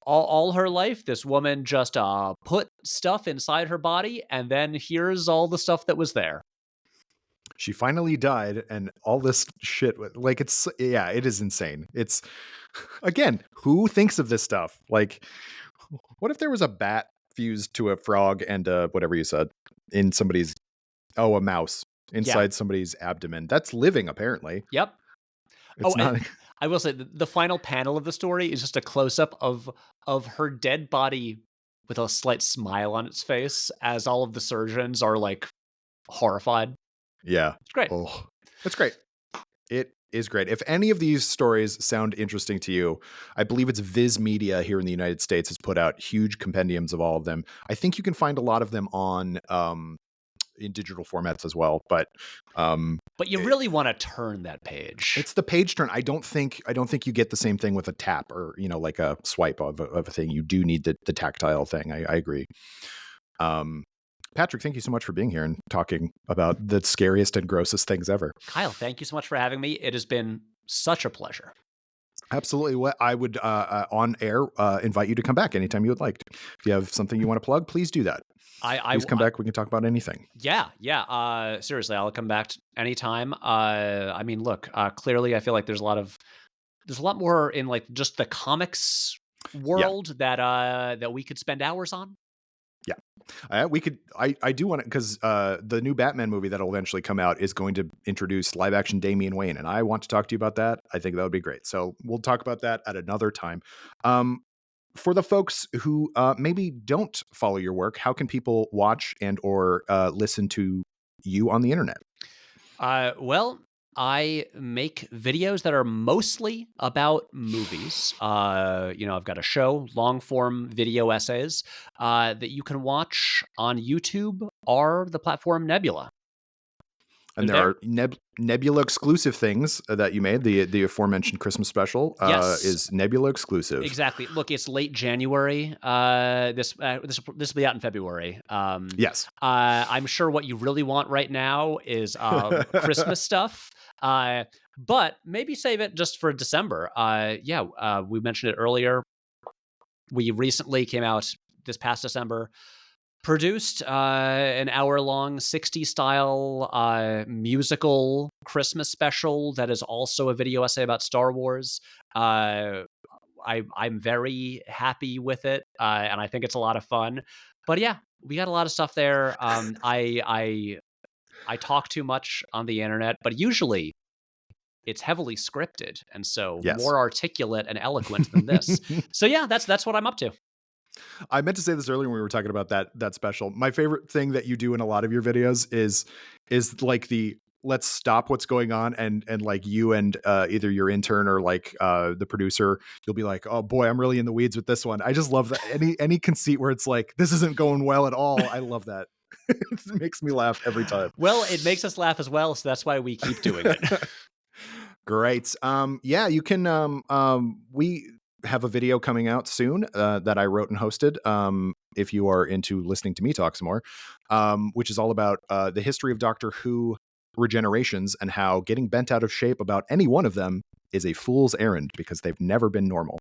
all her life, this woman just put stuff inside her body, and then here's all the stuff that was there. She finally died, and all this shit, like, it is insane. It's, again, who thinks of this stuff? Like, what if there was a bat fused to a frog and whatever you said in somebody's, a mouse inside somebody's abdomen? That's living, apparently. Yep. It's not. I will say the final panel of the story is just a close up of her dead body with a slight smile on its face as all of the surgeons are like horrified. Yeah. It's great. Oh, it's great. It is great. If any of these stories sound interesting to you, I believe it's Viz Media here in the United States has put out huge compendiums of all of them. I think you can find a lot of them on in digital formats as well. But you really want to turn that page. It's the page turn. I don't think you get the same thing with a tap or, like a swipe of a thing. You do need the tactile thing. I agree. Patrick, thank you so much for being here and talking about the scariest and grossest things ever. Kyle, thank you so much for having me. It has been such a pleasure. Absolutely. What I would on air invite you to come back anytime you would like. If you have something you want to plug, please do that. Please come back. We can talk about anything. Yeah. Seriously, I'll come back anytime. I mean, look, clearly, I feel like there's a lot more in like just the comics world that we could spend hours on. Yeah, we could. I do want to, because the new Batman movie that'll eventually come out is going to introduce live action Damian Wayne, and I want to talk to you about that. I think that would be great. So we'll talk about that at another time. For the folks who maybe don't follow your work, how can people watch and or listen to you on the internet? Well, I make videos that are mostly about movies. I've got a show, long form video essays that you can watch on YouTube or the platform Nebula. And there are Nebula exclusive things that you made. The aforementioned Christmas special is Nebula exclusive. Exactly. Look, it's late January. This will be out in February. Yes. I'm sure what you really want right now is Christmas stuff. But maybe save it just for December. We mentioned it earlier. We recently came out this past December. Produced an hour-long 60s-style musical Christmas special that is also a video essay about Star Wars. I'm very happy with it, and I think it's a lot of fun. But yeah, we got a lot of stuff there. I talk too much on the internet, but usually it's heavily scripted, and so more articulate and eloquent than this. So yeah, that's what I'm up to. I meant to say this earlier when we were talking about that special. My favorite thing that you do in a lot of your videos is like the let's stop what's going on and like you and either your intern or like the producer, you'll be like, oh boy, I'm really in the weeds with this one. I just love that any conceit where it's like this isn't going well at all. I love that. It makes me laugh every time. Well, it makes us laugh as well, so that's why we keep doing it. Great. You can we have a video coming out soon that I wrote and hosted. If you are into listening to me talk some more, which is all about the history of Doctor Who regenerations and how getting bent out of shape about any one of them is a fool's errand because they've never been normal.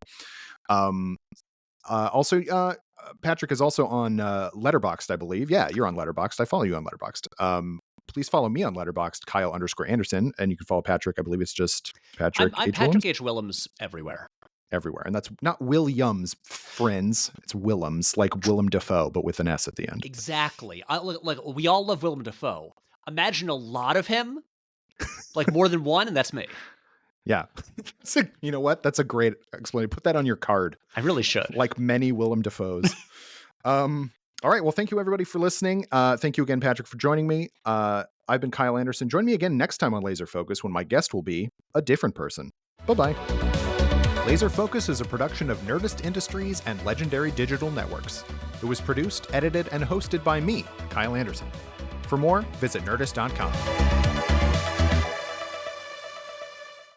Also, Patrick is also on Letterboxd, I believe. Yeah, you're on Letterboxd. I follow you on Letterboxd. Please follow me on Letterboxd, Kyle_Anderson, and you can follow Patrick. I believe it's just Patrick. I'm Patrick H. Willems everywhere. And that's not Williams, friends. It's Willems, like Willem Dafoe, but with an S at the end. Exactly. Like we all love Willem Dafoe. Imagine a lot of him, like more than one, and that's me. Yeah. You know what? That's a great explanation. Put that on your card. I really should. Like many Willem Dafoes. All right. Well, thank you everybody for listening. Thank you again, Patrick, for joining me. I've been Kyle Anderson. Join me again next time on Laser Focus when my guest will be a different person. Bye-bye. Laser Focus is a production of Nerdist Industries and Legendary Digital Networks. It was produced, edited, and hosted by me, Kyle Anderson. For more, visit Nerdist.com.